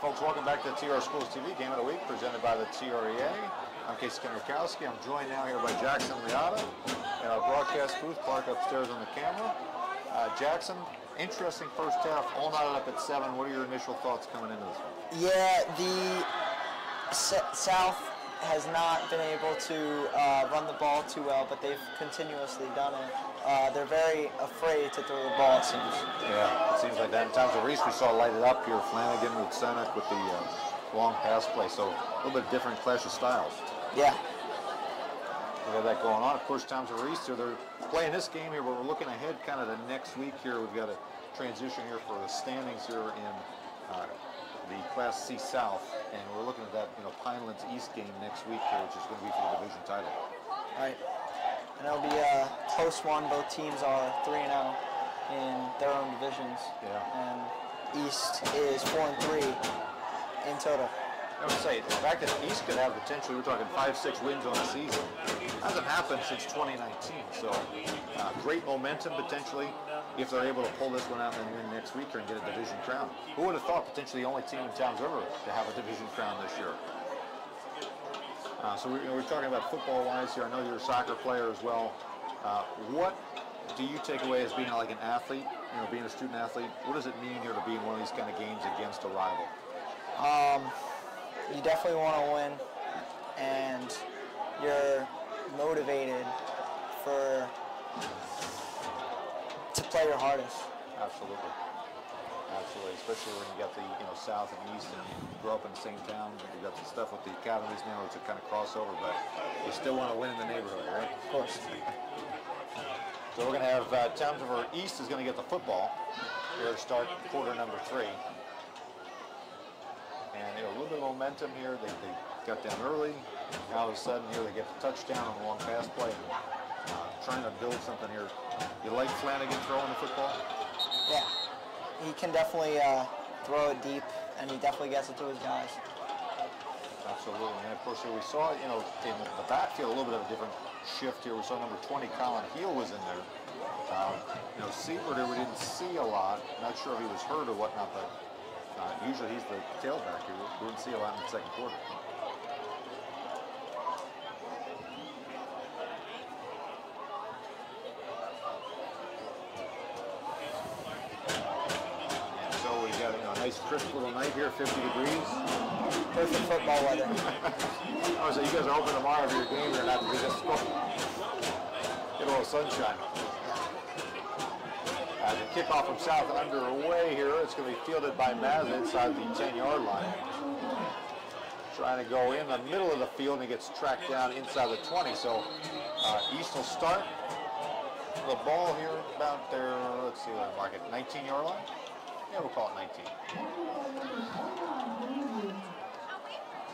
Folks, welcome back to TR Schools TV, Game of the Week, presented by the TREA. I'm Casey Kennerkowski. I'm joined now here by Jackson Liotta in our broadcast booth. Clark upstairs on the camera. Jackson, interesting first half, all knotted up at 7. What are your initial thoughts coming into this one? Yeah, the South has not been able to run the ball too well, but they've continuously done it. They're very afraid to throw the ball, it seems. Yeah, it seems like that. In times of Reese, we saw lighted up here. Flanagan with Senek with the long pass play, so a little bit different clash of styles. Yeah. We have that going on. Of course, times of Reese, they're playing this game here, but we're looking ahead kind of the next week here. We've got a transition here for the standings here in the Class C South, and we're looking at that, Pinelands East game next week here, which is going to be for the division title. Right. And it'll be a close one. Both teams are 3-0 in their own divisions. Yeah. And East is 4-3 in total. I would say the fact that East could have potentially, we're talking 5-6 wins on the season, hasn't happened since 2019. So great momentum potentially if they're able to pull this one out and win next week and get a division crown. Who would have thought potentially the only team in Towns River to have a division crown this year? So we're talking about football-wise here. I know you're a soccer player as well. What do you take away as being like an athlete, being a student athlete? What does it mean here to be in one of these kind of games against a rival? You definitely want to win, and you're motivated to play your hardest. Absolutely. Absolutely, especially when you got the South and East, and you grow up in the same town. You got the stuff with the academies now; it's a kind of crossover, but you still want to win in the neighborhood, right? Of course. So we're going to have Towns River East is going to get the football here to start quarter number 3, and a little bit of momentum here. They got down early. Now all of a sudden here they get the touchdown on the long pass play. Trying to build something here. You like Flanagan throwing the football? Yeah. He can definitely throw it deep, and he definitely gets it to his guys. Absolutely, and of course here we saw, in the backfield a little bit of a different shift here. We saw number 20, Colin Heel, was in there. Seabird we didn't see a lot. Not sure if he was hurt or whatnot, but usually he's the tailback here. We didn't see a lot in the second quarter. Nice crisp little night here, 50 degrees. Perfect football weather. Oh, so you guys are hoping tomorrow for your game or not to be this cold. Get a little sunshine. The kickoff from South underway here. It's going to be fielded by Mazza inside the 10-yard line. Trying to go in the middle of the field, and he gets tracked down inside the 20. So East will start the ball here about their, let's see what I mark it, 19-yard line? Yeah, we'll call it 19.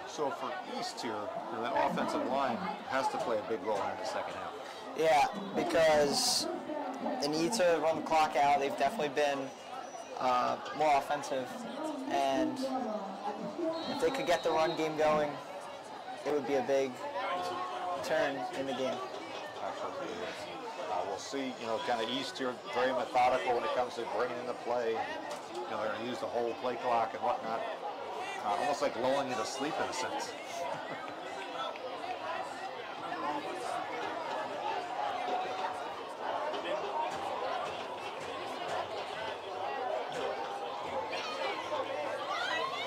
So for East here, that offensive line has to play a big role in the second half. Yeah, because they need to run the clock out. They've definitely been more offensive, and if they could get the run game going, it would be a big turn in the game. Absolutely. We'll see, kind of East here, very methodical when it comes to bringing in the play. They're going to use the whole play clock and whatnot. Almost like lulling you to sleep in a sense.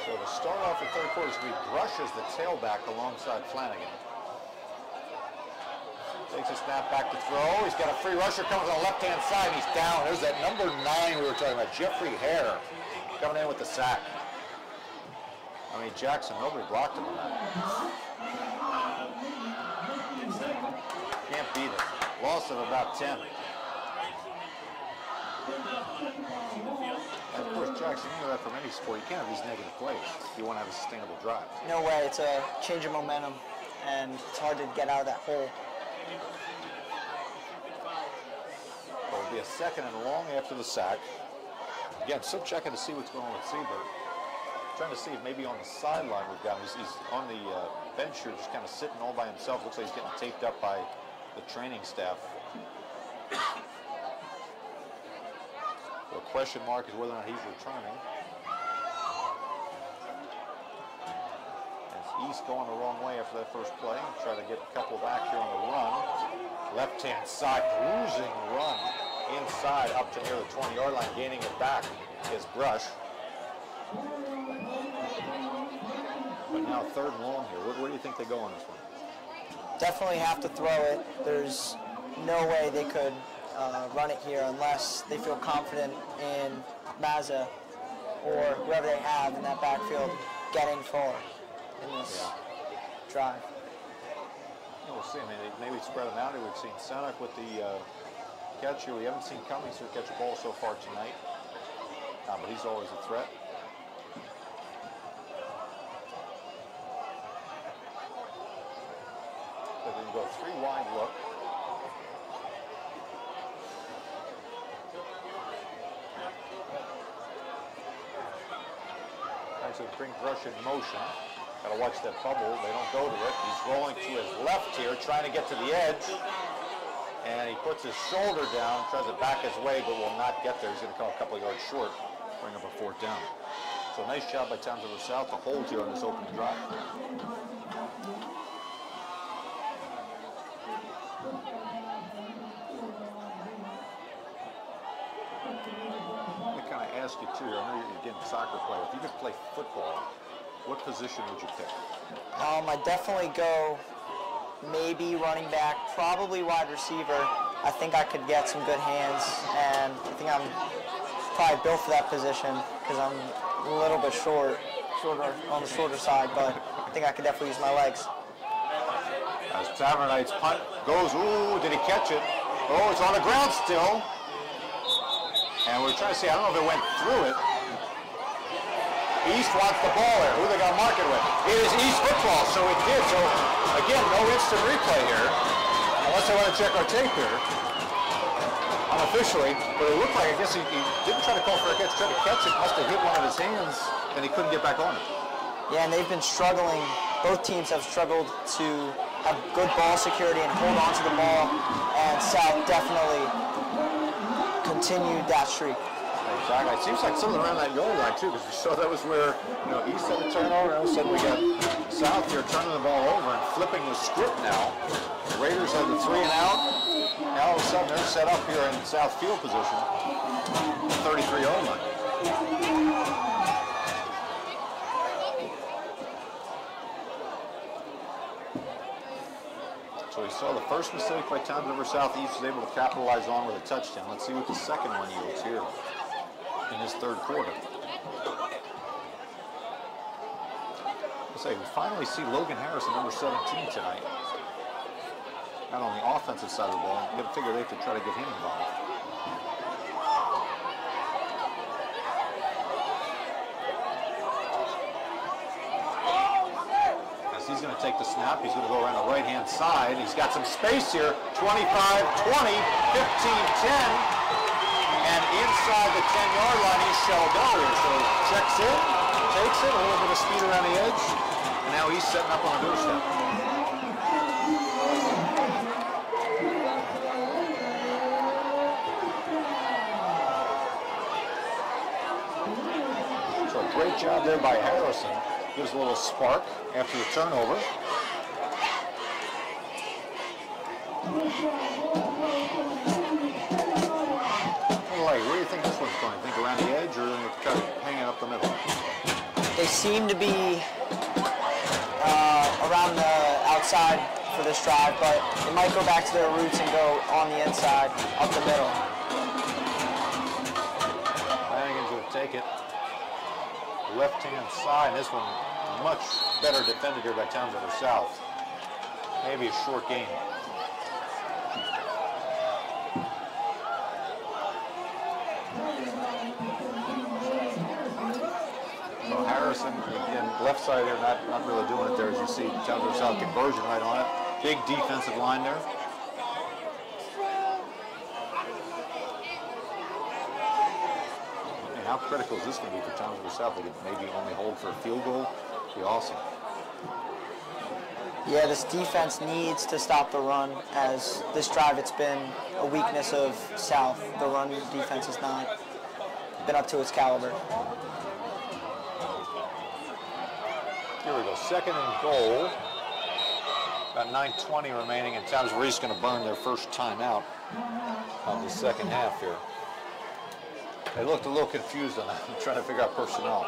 So to start off the third quarter, he brushes the tailback alongside Flanagan. Takes a snap back to throw. He's got a free rusher coming on the left-hand side. He's down. There's that number 9 we were talking about, Jeffrey Hare, coming in with the sack. I mean, Jackson, nobody blocked him on that. Can't beat it. Loss of about 10. And of course, Jackson, you know that from any sport, you can't have these negative plays if you want to have a sustainable drive. No way. It's a change of momentum, and it's hard to get out of that hole. Well, it'll be a second and long after the sack. Again, still checking to see what's going on with Seabird. Trying to see if maybe on the sideline we've got him. He's on the bench here, just kind of sitting all by himself. Looks like he's getting taped up by the training staff. The question mark is whether or not he's returning. East going the wrong way after that first play. Try to get a couple back here on the run. Left-hand side, bruising run inside up to near the 20-yard line, gaining it back is Brush. But now third and long here. Where do you think they go on this one? Definitely have to throw it. There's no way they could run it here unless they feel confident in Mazza or whoever they have in that backfield getting forward in this drive. Yeah, we'll see. I mean, maybe spread them out. We've seen Senek with the catch here. We haven't seen Cummings here catch a ball so far tonight. But he's always a threat. They're going to go 3 wide look. So bring Brush in motion. Got to watch that bubble. They don't go to it. He's rolling to his left here, trying to get to the edge. And he puts his shoulder down, tries to back his way, but will not get there. He's going to come a couple of yards short, bring up a 4th down. So nice job by Towns River South to hold here on this opening drive. Ask you too, I know you're again a soccer player. If you could play football, what position would you pick? I'd definitely go maybe running back, probably wide receiver. I think I could get some good hands, and I think I'm probably built for that position because I'm a little bit shorter on the shorter side, but I think I could definitely use my legs. As Tavern Knight's punt goes, ooh, did he catch it? Oh, it's on the ground still. And we're trying to see, I don't know if it went through it. East wants the ball there. Who they got to mark it with? It is East football, so it did. So, again, no instant replay here. Unless they want to check our tape here. Unofficially. But it looked like, I guess he didn't try to call for a catch, tried to catch it. Must have hit one of his hands, and he couldn't get back on it. Yeah, and they've been struggling. Both teams have struggled to have good ball security and hold on to the ball. And South definitely continued that streak. Exactly. It seems like something around that goal line too, because we saw that was where East had the turnover, and all of a sudden we got South here turning the ball over and flipping the script now. The Raiders had the 3 and out. Now all of a sudden they're set up here in South field position, 33-yard line. So we saw the first mistake by Towns River South. East was able to capitalize on with a touchdown. Let's see what the second one yields here in this third quarter. I say, we finally see Logan Harrison, number 17 tonight. Not on the offensive side of the ball. You got to figure they have to try to get him involved. He's going to take the snap. He's going to go around the right-hand side. He's got some space here. 25, 20, 15, 10. And inside the 10-yard line, he's shelled out here. So checks in, takes it, a little bit of speed around the edge. And now he's setting up on the doorstep. So a great job there by Harrison. Gives a little spark after the turnover. Where do you think this one's going? Think around the edge or kind of hanging up the middle? They seem to be around the outside for this drive, but they might go back to their roots and go on the inside, up the middle. Flanagan's going to take it. Left-hand side. This one much better defended here by Towns River South. Maybe a short game. So Harrison, again, left side here, not really doing it there as you see. Towns River South conversion right on it. Big defensive line there. How critical is this going to be for Towns River South? They could maybe only hold for a field goal. Be awesome. Yeah, this defense needs to stop the run. As this drive, it's been a weakness of South. The run defense has not been up to its caliber. Here we go, 2nd and goal. About 9:20 remaining, and Townsville East going to burn their first timeout of the second half here. They looked a little confused on that, trying to figure out personnel.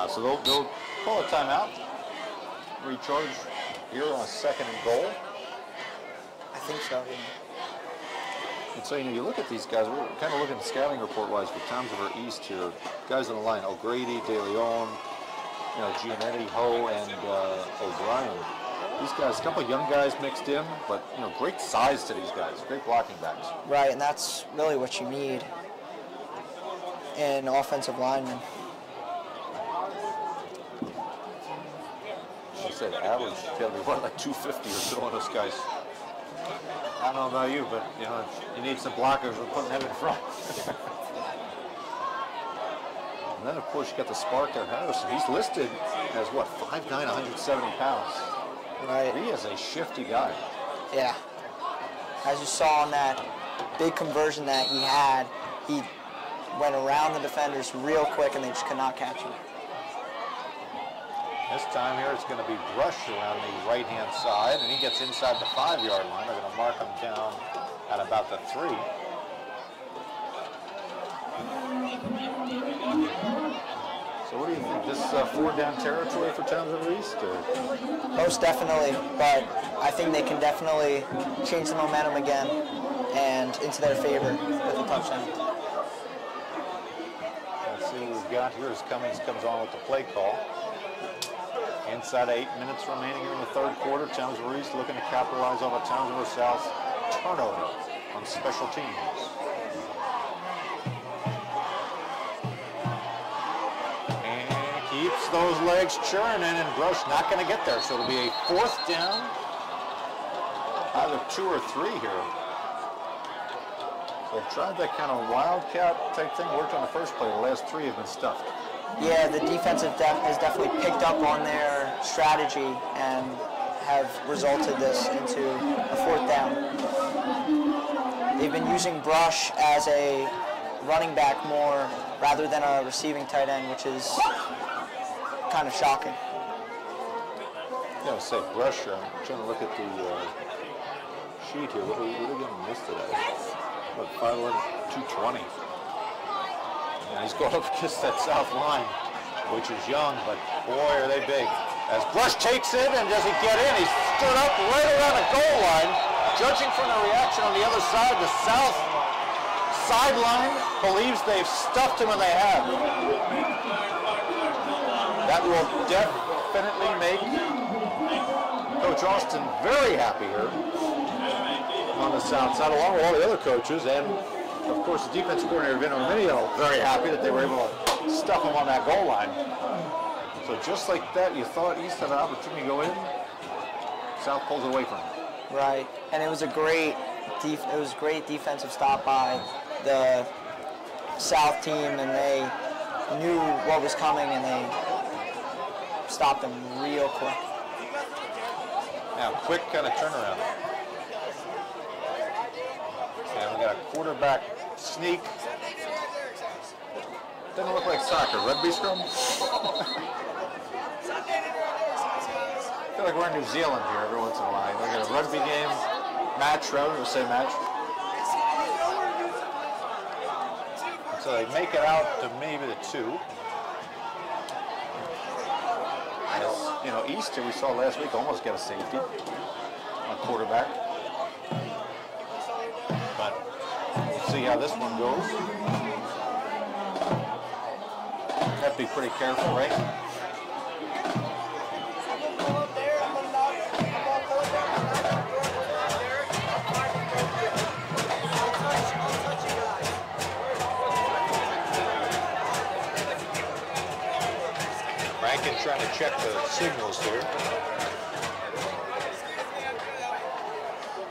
So they'll call a timeout, recharge here on 2nd and goal. I think so. Yeah. And so, you look at these guys, we're kind of looking at scouting report-wise for Townsville East here. Guys on the line, O'Grady, De Leon, Giannetti, Ho, and O'Brien. These guys, a couple of young guys mixed in, but, great size to these guys, great blocking backs. Right, and that's really what you need in offensive linemen. She said average, got to be what, like 250 or so on those guys. I don't know about you, but, you need some blockers. We're putting them in front. And then, of course, you got the spark there, Harrison. He's listed as, what, 5'9", 170 pounds. Right. He is a shifty guy. Yeah. As you saw on that big conversion that he had, he went around the defenders real quick and they just could not catch him. This time here it's going to be Brush around the right-hand side, and he gets inside the 5-yard line. They're going to mark him down at about the 3. So what do you think? This 4-down territory for Townsville East? Or? Most definitely, but I think they can definitely change the momentum again and into their favor with a touchdown. Let's see what we've got here as Cummings comes on with the play call. Inside 8 minutes remaining here in the 3rd quarter. Townsville East looking to capitalize on a Townsville South turnover on special teams. And keeps those legs churning, and Brush not going to get there. So it'll be a 4th down, either 2 or 3 here. So they've tried that kind of wildcat type thing. Worked on the first play. The last 3 have been stuffed. Yeah, the defensive depth has definitely picked up on their strategy and have resulted this into a 4th down. They've been using Brush as a running back more rather than a receiving tight end, which is kind of shocking. Yeah, I say Brush. I'm trying to look at the sheet here. What are we getting listed as? What, 5'11", 220. And he's going up against that south line, which is young, but boy, are they big. As Brush takes it, and does he get in? He stood up right around the goal line. Judging from the reaction on the other side, the south sideline believes they've stuffed him, and they have. That will definitely make Coach Austin very happy here on the south side, along with all the other coaches, and of course, the defense coordinator, Vino Arminio, very happy that they were able to stuff him on that goal line. So just like that, you thought East had an opportunity to go in. South pulls away from him. Right, and it was a great defensive stop by the South team, and they knew what was coming, and they stopped them real quick. Now, quick kind of turnaround. And we got a quarterback sneak. Doesn't look like soccer. Rugby scrum? I feel like we're in New Zealand here every once in a while. We got a rugby game, match, rather, we'll say match. So they make it out to maybe the 2. As, Easter, we saw last week, almost get a safety on quarterback. But we'll see how this one goes. Have to be pretty careful, right? Rankin trying to check the signals here.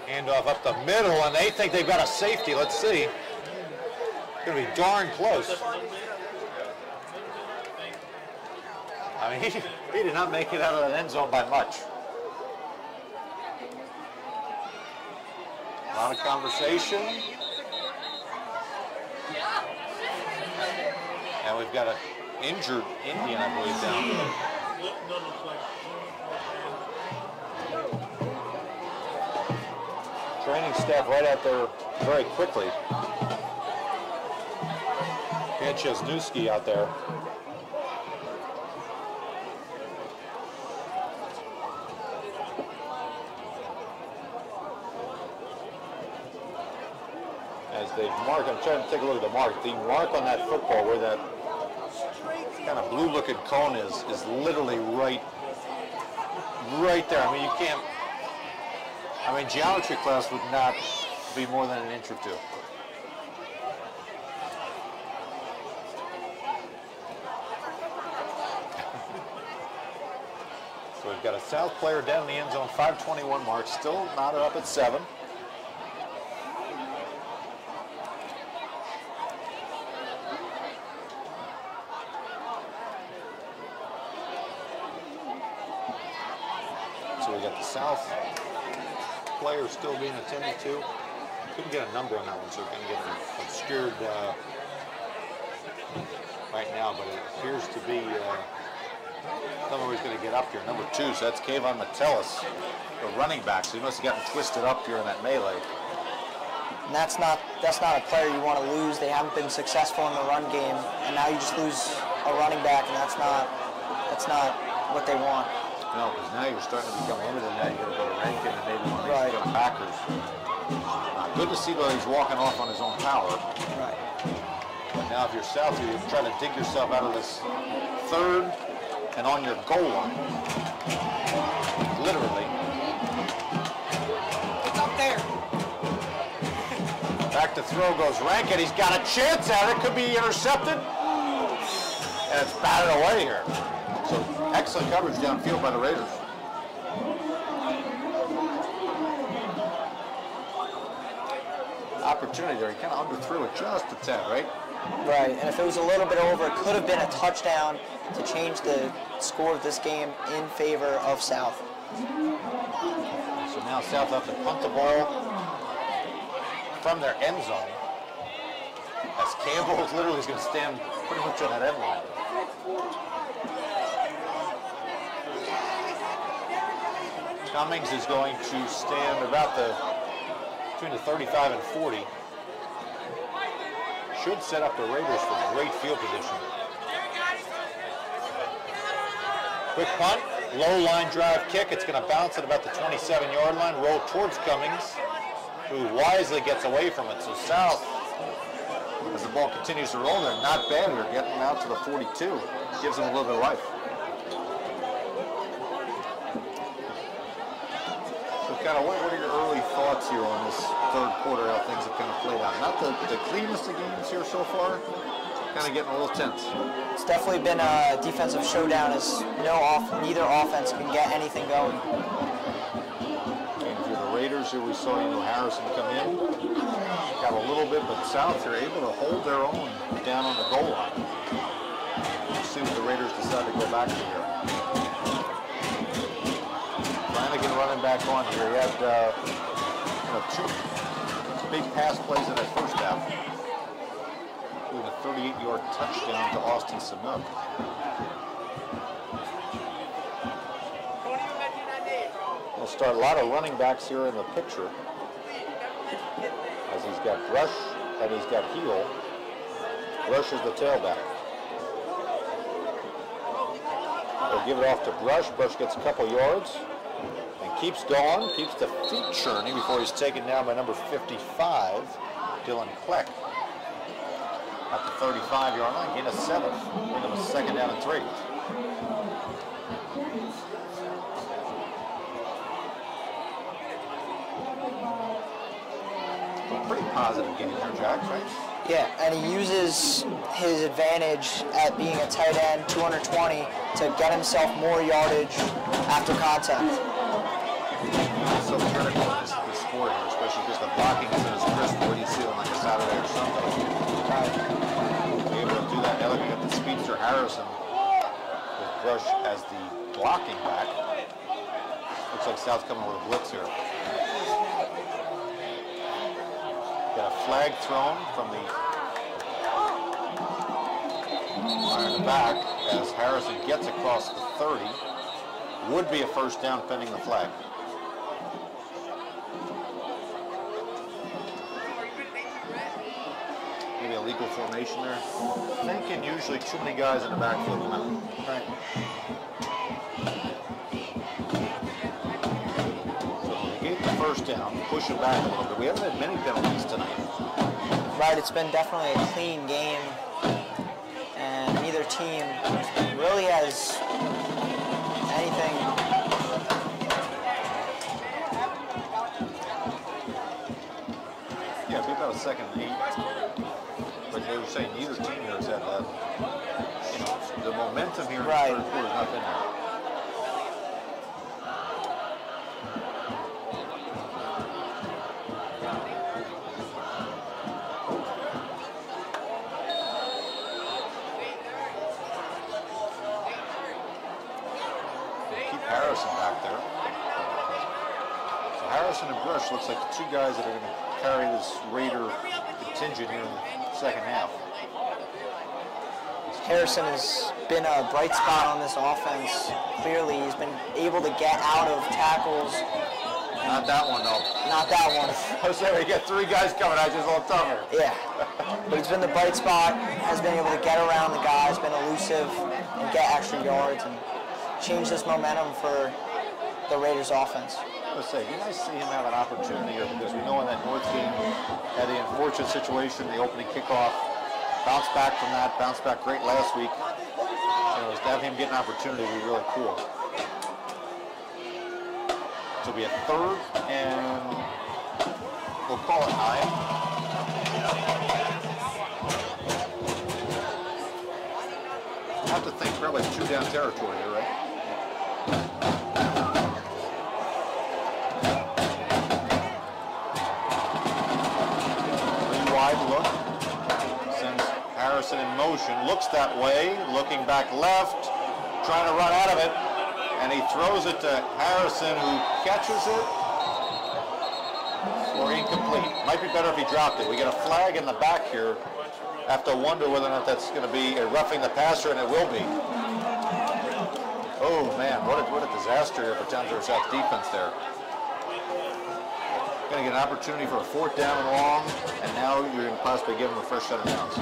Handoff up the middle, and they think they've got a safety. Let's see. It's going to be darn close. I mean, he did not make it out of that end zone by much. A lot of conversation. And we've got an injured Indian, I believe, down there. No, looks like. Training staff right out there very quickly. And Chesnewski out there. As they mark, I'm trying to take a look at the mark. The mark on that football where that kind of blue looking cone is literally right there. I mean, you can't, I mean, geometry class would not be more than an inch or two. So we've got a South player down in the end zone, 5:21 mark, still knotted up at 7. So we got the South player still being attended to. Couldn't get a number on that one, so we're going to get an obscured right now, but it appears to be somebody's going to get up here. Number 2, so that's Kayvon Metellus, the running back. So he must have gotten twisted up here in that melee. And that's not a player you want to lose. They haven't been successful in the run game, and now you just lose a running back, and that's not what they want. No, because now you're starting to become limited. Now you got to go to Rankin and maybe Right. go to Packers. Good to see that he's walking off on his own power. Right. But now if you're South, you try to dig yourself out of this 3rd and on your goal line. Literally. It's up there. Back to throw goes Rankin. He's got a chance at it. Could be intercepted. And it's batted away here. So excellent coverage downfield by the Raiders. Opportunity there. He kind of underthrew it just a tad, right? Right, and if it was a little bit over, it could have been a touchdown to change the score of this game in favor of South. So now South have to punt the ball from their end zone. As Campbell is literally going to stand pretty much on that end line. Cummings is going to stand about between the 35 and 40. Should set up the Raiders for great field position. Quick punt, low line drive kick. It's going to bounce at about the 27-yard line, roll towards Cummings, who wisely gets away from it. So South, as the ball continues to roll, they're not bad. They're getting out to the 42. Gives them a little bit of life. What are your early thoughts here on this 3rd quarter, how things have kind of played out? Not the cleanest of games here so far, kind of getting a little tense. It's definitely been a defensive showdown as neither offense can get anything going. And for the Raiders here, we saw Harrison come in. Got a little bit, but South are able to hold their own down on the goal line. We'll see what the Raiders decide to go back to here. Flanagan running back on here. He had 2 big pass plays in that first half, including a 38-yard touchdown to Austin Sanook. We'll start a lot of running backs here in the picture, as he's got Brush and he's got Heel. Brush is the tailback. They'll give it off to Brush. Brush gets a couple yards. Keeps going, keeps the feet churning before he's taken down by number 55, Dylan Kleck. At the 35-yard line, gain a 7. Give him a 2nd down and 3. Pretty positive game there, Jack, right? Yeah, and he uses his advantage at being a tight end, 220, to get himself more yardage after contact. So critical in this sport here, especially because the blocking isn't as crisp what you see on like a Saturday or Sunday. Be able to do that. Now looking at the speedster Harrison with Brush as the blocking back. Looks like South's coming with a blitz here. Got a flag thrown from the Fire in the back as Harrison gets across the 30. Would be a first down pending the flag. Maybe a legal formation there. Thinking usually too many guys in the backfield come out. Right. So they gave the first down, push it back a little bit. We haven't had many penalties tonight. Right, it's been definitely a clean game, and neither team really has anything. Yeah, it'd be about a second and 8. But they were saying neither team here has had that. You know, the momentum here in the third quarter has not been there. Keep Harrison back there. So Harrison and Brush looks like the two guys that are going to carry this Raider contingent here in the second half. Harrison has been a bright spot on this offense. Clearly, he's been able to get out of tackles. Not that one, though. Not that one. I was saying, we got 3 guys coming at you, it's a little tougher. Yeah. But he's been the bright spot, has been able to get around the guys, been elusive, and get extra yards, and change this momentum for the Raiders offense. I was saying, it'd be nice to see him have an opportunity here, because we know in that North game, had the unfortunate situation, the opening kickoff, bounced back from that, bounced back great last week. So to have him get an opportunity would be really cool. So it'll be a third, and we'll call it 9. I have to think probably 2 down territory here, right? Wide look, sends Harrison in motion, looks that way, looking back left, trying to run out of it, and he throws it to Harrison, who catches it, or incomplete. Might be better if he dropped it. We get a flag in the back here. Have to wonder whether or not that's going to be a roughing the passer, and it will be. Oh man, what a disaster here for Townsville South defense there. Going to get an opportunity for a 4th down and long, and now you're going to possibly give him a first set of downs.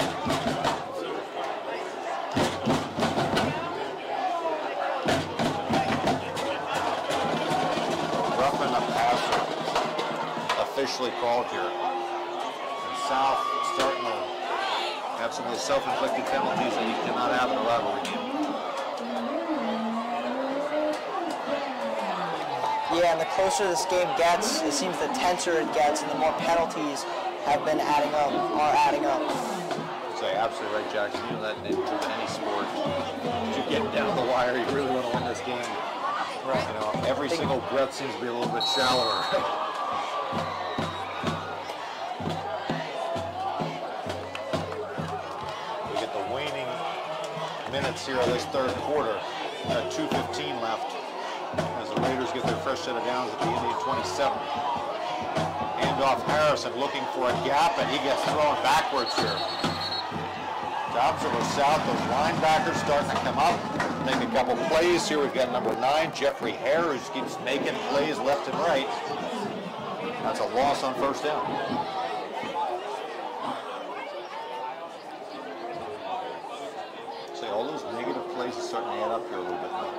Roughing the passer, officially called here. And South starting to have some of the self-inflicted penalties that you cannot have in a rivalry game. Yeah, and the closer this game gets, it seems the tenser it gets, and the more penalties have been adding up. Say, absolutely right, Jackson. You know that in any sport, to get down the wire, you really want to win this game. Right. You know, every single breath seems to be a little bit shallower. We get the waning minutes here of this third quarter. 2:15 left. As the Raiders get their fresh set of downs at the Indian 27. Hand off Harrison, looking for a gap, and he gets thrown backwards here. Dobson South, those linebackers starting to come up, make a couple plays here. We've got number 9, Jeffrey Hare, who keeps making plays left and right. That's a loss on first down. See, all those negative plays are starting to add up here a little bit now.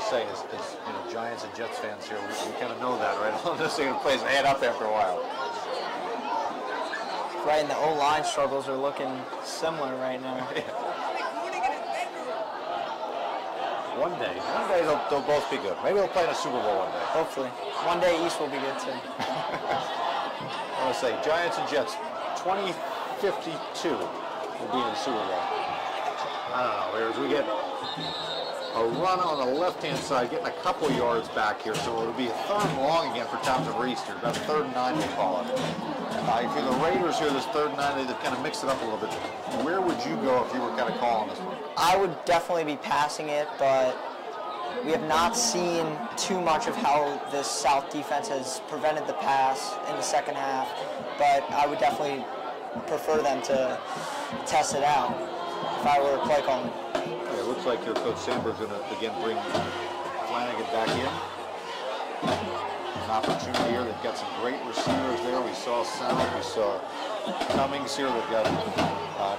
Say as you know, Giants and Jets fans here, we kind of know that, right? All those negative plays add up after a while. Right, and the O-line struggles are looking similar right now. One day they'll both be good. Maybe they'll play in a Super Bowl one day. Hopefully. One day East will be good too. I want to say Giants and Jets 2052 will be in the Super Bowl. I don't know. Whereas we get a run on the left-hand side, getting a couple yards back here, so it'll be a 3rd and long again for Townsend East here, about 3rd and 9 we'll call it. If you're the Raiders here, this 3rd and 9, they've kind of mixed it up a little bit. Where would you go if you were kind of calling this one? I would definitely be passing it, but we have not seen too much of how this South defense has prevented the pass in the second half, but I would definitely prefer them to test it out if I were play calling. Yeah, it looks like your coach Sandberg's going to again bring Flanagan back in. An opportunity here. They've got some great receivers there. We saw South, we saw Cummings here. They've got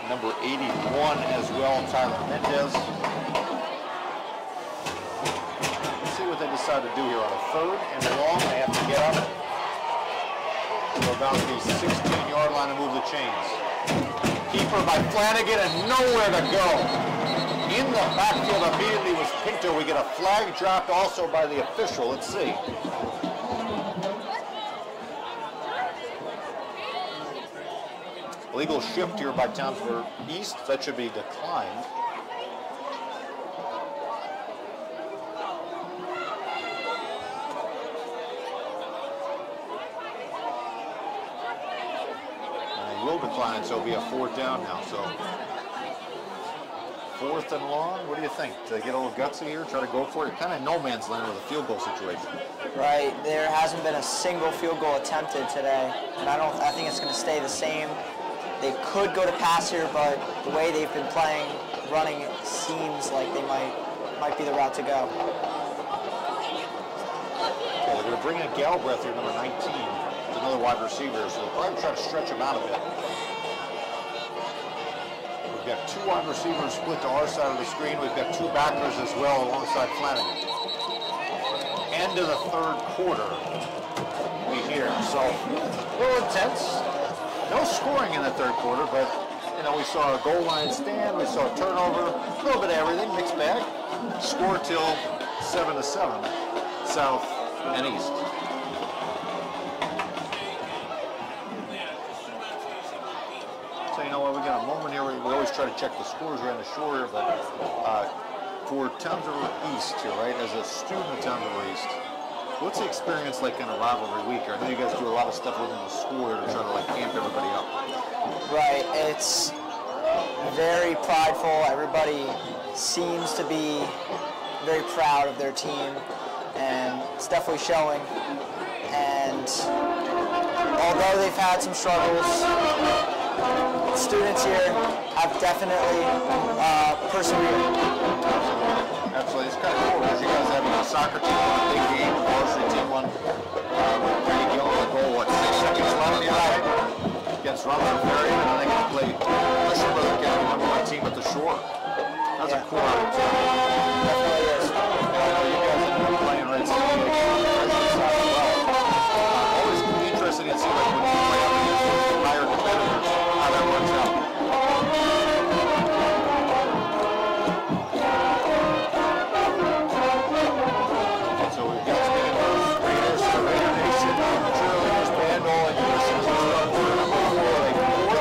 number 81 as well, Tyler Mendez. Let's see what they decide to do here on a 3rd and long. They have to get up to about the 16-yard line and move the chains. Keeper by Flanagan and nowhere to go. In the backfield immediately was Pinto. We get a flag dropped also by the official. Let's see. Legal shift here by Townsville East. That should be declined. And they will decline, so it'll be a 4th down now. So 4th and long. What do you think? Do they get a little gutsy here? Try to go for it? Kind of no man's land with a field goal situation. Right. There hasn't been a single field goal attempted today, and I think it's going to stay the same. They could go to pass here, but the way they've been playing, running, it seems like they might be the route to go. Okay, they're going to bring in Galbraith here, number 19. It's another wide receiver, so they'll probably try to stretch him out a bit. We've got 2 wide receivers split to our side of the screen. We've got 2 backers as well alongside Flanagan. End of the 3rd quarter, we hear. So, a little intense. No scoring in the 3rd quarter, but you know, we saw a goal line stand, we saw a turnover, a little bit of everything, mixed bag. Score till 7-7, South and East. So you know what, we got a moment here. We always try to check the scores around the shore here, but for Townsville East here, right, as a student of Townsville East, what's the experience like in a rivalry week? I know you guys do a lot of stuff within the school to try to like amp everybody up. Right. It's very prideful. Everybody seems to be very proud of their team, and it's definitely showing. And although they've had some struggles, students here have definitely persevered. Absolutely. It's kind of cool because you guys have a soccer team on a big game, a varsity team on Brady Gill on the goal, what, 6 seconds left? Yeah. Against Rutherford Ferry, and then they can play Mission Brother County, number 1 team at the shore. That's a cool opportunity. Definitely is. I know you guys have been playing Red City well. Always interesting to see like when you play up against those higher competitors, how that works out. So we've got Raiders, the Raider Nation, cheerleaders, band all in unison. So start quarter number 4, a 4th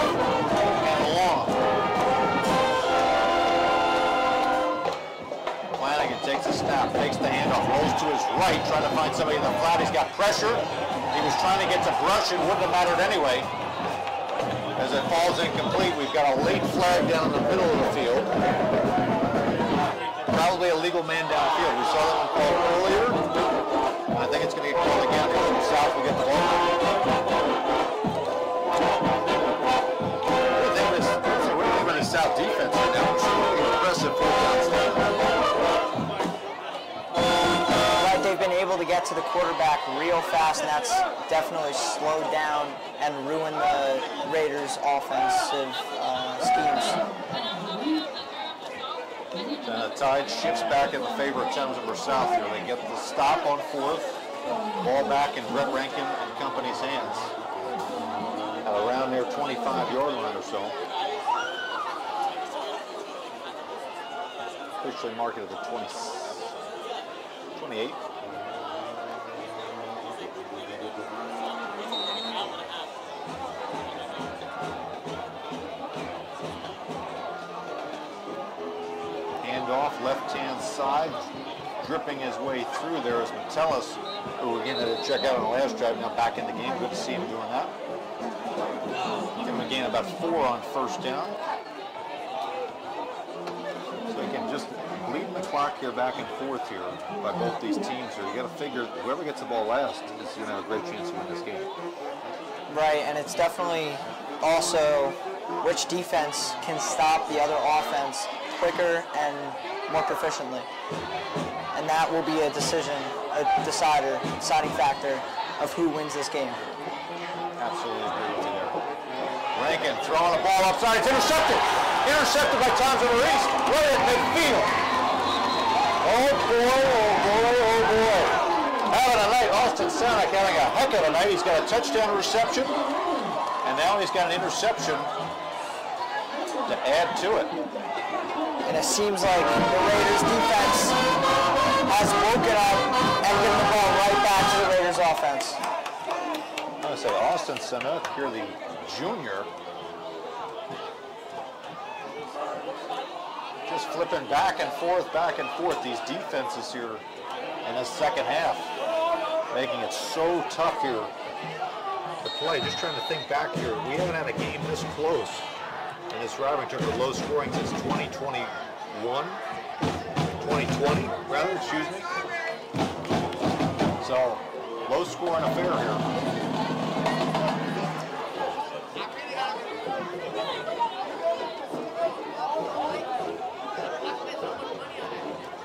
and long. Flanagan takes a snap, takes the handoff, rolls to his right, trying to find somebody in the flat. He's got pressure. He was trying to get to Brush, it wouldn't have mattered anyway. As it falls incomplete, we've got a late flag down in the middle of the field. Probably a legal man downfield. We saw that one called earlier. I think it's going to get called again. From South will get the ball. What do you think of this South defense right now? It's really impressive. Right, they've been able to get to the quarterback real fast, and that's definitely slowed down and ruined the Raiders' offensive schemes. The tide shifts back in the favor of Townsville South here. They get the stop on 4th. Ball back in Brett Rankin and company's hands. At around their 25-yard line or so. Officially marked at the 28. Off left-hand side, dripping his way through there is Metellus, who again had to check out on the last drive, now back in the game. Good to see him doing that. Give him a gain about 4 on 1st down. So again, just leading the class. clock here back and forth here by both these teams here. You got to figure whoever gets the ball last is going to have a great chance to win this game. Right, and it's definitely also which defense can stop the other offense quicker and more proficiently. And that will be a deciding factor of who wins this game. Absolutely agree with you there. Rankin throwing the ball upside. It's intercepted. Intercepted by Tom's River East. Right at midfield. Oh boy, oh boy, oh boy. Having a night. Austin Sonic having a heck of a night. He's got a touchdown reception. And now he's got an interception to add to it. And it seems like the Raiders defense has woken up and given the ball right back to the Raiders offense. I'm going to say Austin Sonic here, the junior, just flipping back and forth these defenses here in the second half, making it so tough here to play. Just trying to think back here, we haven't had a game this close in this rivalry in terms of low scoring since 2020 rather, excuse me. So, low scoring affair here.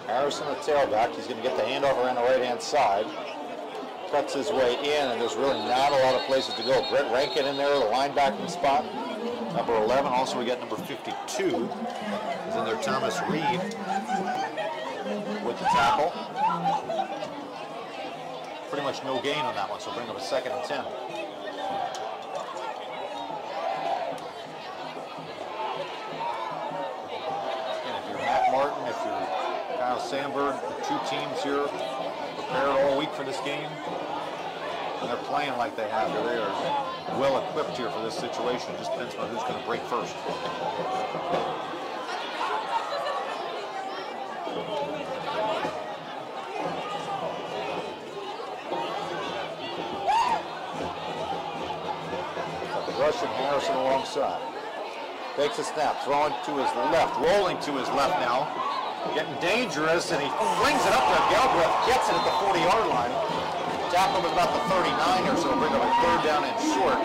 Harrison, the tailback, he's going to get the handoff around the right-hand side. Cuts his way in, and there's really not a lot of places to go. Brett Rankin in there, the linebacking spot. Number 11, also we got number 52, is in there, Thomas Reed with the tackle. Pretty much no gain on that one, so bring up a 2nd and 10. And if you're Matt Martin, if you're Kyle Sandberg, the two teams here prepared all week for this game, and they're playing like they have here. They are well equipped here for this situation. It just depends on who's going to break first. Rush and Harrison alongside. Takes a snap, throwing to his left, rolling to his left now. Getting dangerous, and he flings it up there. Galbraith gets it at the 40-yard line. Tackle was about the 39 or so, bring up a 3rd down and short.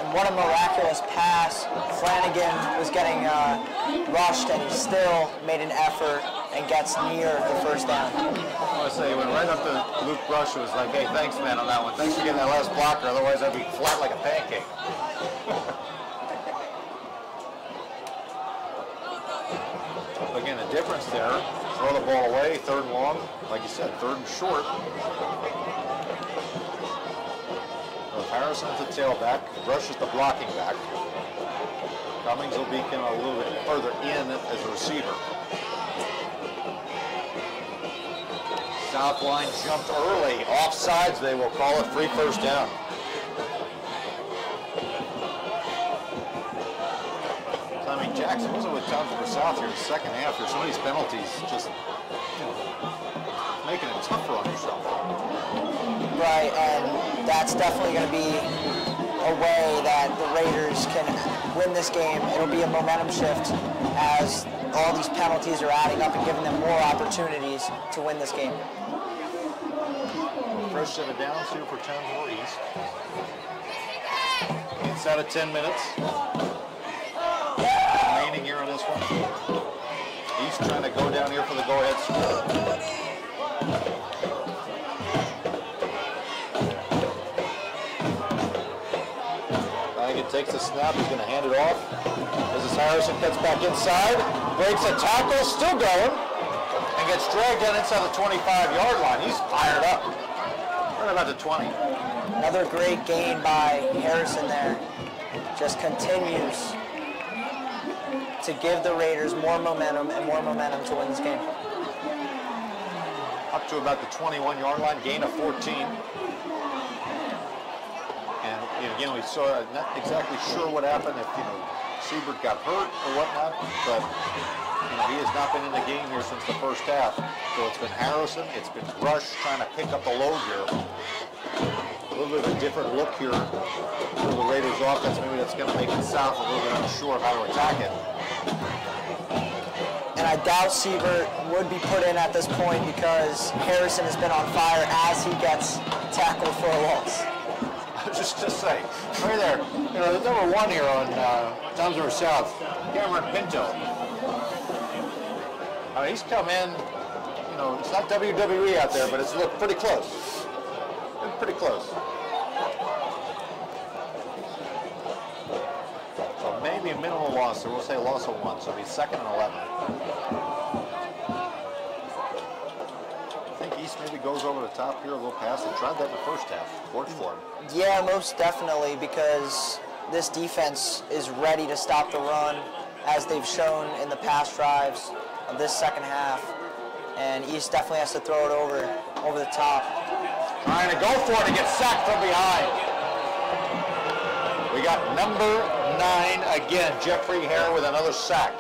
And what a miraculous pass. Flanagan was getting rushed, and he still made an effort and gets near the 1st down. I want to say, he went right up to Luke Brush, who was like, hey, thanks, man, on that one. Thanks for getting that last blocker, otherwise I'd be flat like a pancake. Again, the difference there, throw the ball away, 3rd and long, like you said, 3rd and short. So Harrison's the tailback, Rush is the blocking back. Cummings will be a little bit further in as a receiver. South line jumped early, offsides they will call it, free 1st down. Jackson wasn't with Towns for South here in the second half. There's some of these penalties just making it tougher on yourself. Right, and that's definitely going to be a way that the Raiders can win this game. It'll be a momentum shift as all these penalties are adding up and giving them more opportunities to win this game. Fresh set of downs here for Towns East. Inside of 10 minutes. Here on this one. East trying to go down here for the go-ahead score. Flanagan takes the snap. He's going to hand it off. As Harrison cuts back inside, breaks a tackle, still going, and gets dragged down inside the 25-yard line. He's fired up. Right about the 20. Another great gain by Harrison there. Just continues to give the Raiders more momentum and more momentum to win this game. Up to about the 21-yard line, gain of 14. And again, we saw, not exactly sure what happened, if Siebert got hurt or whatnot, but he has not been in the game here since the 1st half. So it's been Harrison, it's been Rush trying to pick up the load here. A little bit of a different look here for the Raiders offense. Maybe that's going to make it South a little bit unsure of how to attack it. And and I doubt Siebert would be put in at this point because Harrison has been on fire as he gets tackled for a loss. I was just to say, right there, you know, the number 1 here on Toms River South, Cameron Pinto. I mean, he's come in, you know, it's not WWE out there, but it's looked pretty close. It's pretty close. So maybe a minimal loss, so we'll say loss of 1, so it'll be 2nd and 11. I think East maybe goes over the top here a little pass. They tried that in the first half. Worked for him. Yeah, most definitely, because this defense is ready to stop the run, as they've shown in the past drives of this second half. And East definitely has to throw it over the top. Trying to go for it and get sacked from behind. We got number 9 again, Jeffrey Hare with another sack.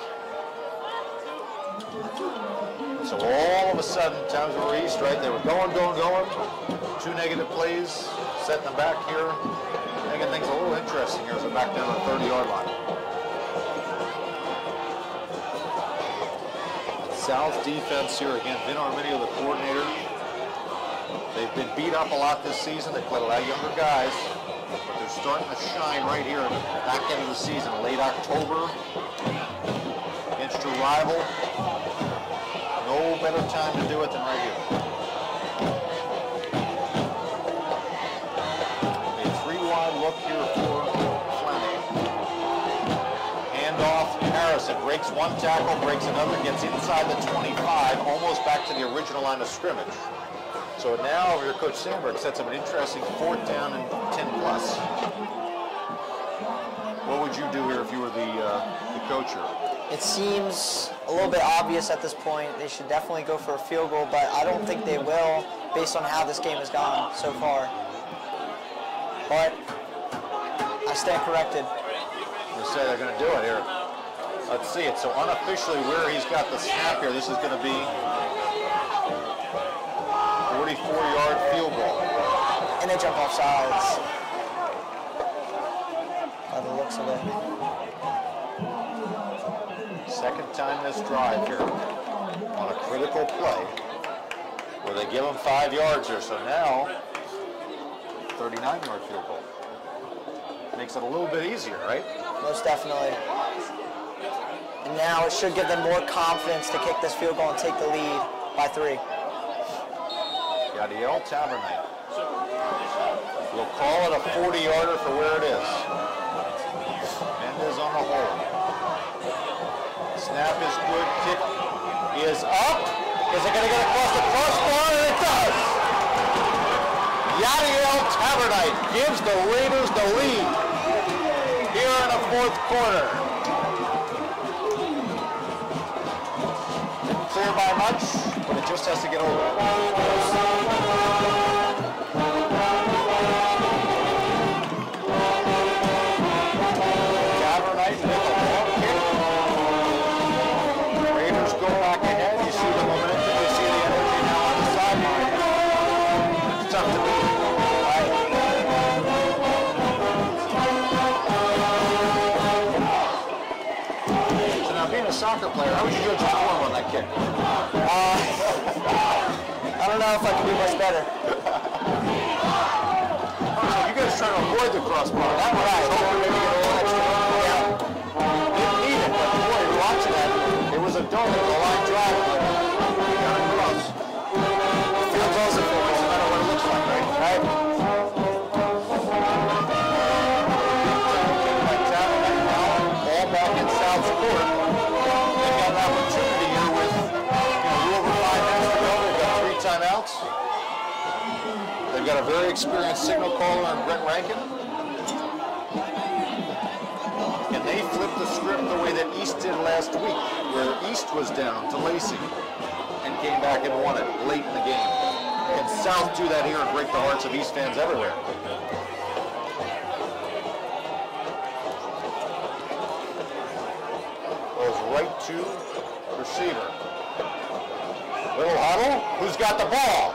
So all of a sudden, Toms River East, right? They were going. 2 negative plays, setting them back here, making things a little interesting here as they're back down the 30-yard line. South defense here again. Vin Arminio, the coordinator. They've been beat up a lot this season. They played a lot of younger guys, but they're starting to shine right here in the back end of the season, late October, against your rival. No better time to do it than right here. A 3-wide look here for Flanagan. Hand off Harrison, breaks 1 tackle, breaks another, gets inside the 25, almost back to the original line of scrimmage. So now your Coach Sandberg sets up an interesting 4th down and 10 plus. What would you do here if you were the coach here? It seems a little bit obvious at this point. They should definitely go for a field goal, but I don't think they will based on how this game has gone so far. But I stand corrected. They say they're going to do it here. Let's see it. So unofficially where he's got the snap here, this is going to be 44-yard field goal. And they jump off sides by the looks of it. Second time this drive here on a critical play where they give him 5 yards here. So now 39-yard field goal. Makes it a little bit easier, right? Most definitely. And now it should give them more confidence to kick this field goal and take the lead by 3. Yadiel Tavernite. We'll call it a 40-yarder for where it is. Mendez on the hold. Snap is good. Kick is up. Is it going to get across the crossbar? And it does. Yadiel Tavernite gives the Raiders the lead here in the 4th quarter. Didn't clear by much, but it just has to get over. Soccer player, how would you judge your form on that kick? I don't know if I can do much better. So you guys trying to avoid the crossbar. That was right. Hoping maybe get a little extra. Yeah. Didn't need it, but boy, you're watching that. It was a dome, it was a line drive, but we got it close. Field goals are full, no matter what it looks like, right? Right. Ball back in South's court. Opportunity here with a little over 5 minutes to go. They've got 3 timeouts. They've got a very experienced signal caller in Brent Rankin. Can they flip the script the way that East did last week, where East was down to Lacey and came back and won it late in the game? Can South do that here and break the hearts of East fans everywhere? Goes right to receiver. Little huddle. Who's got the ball?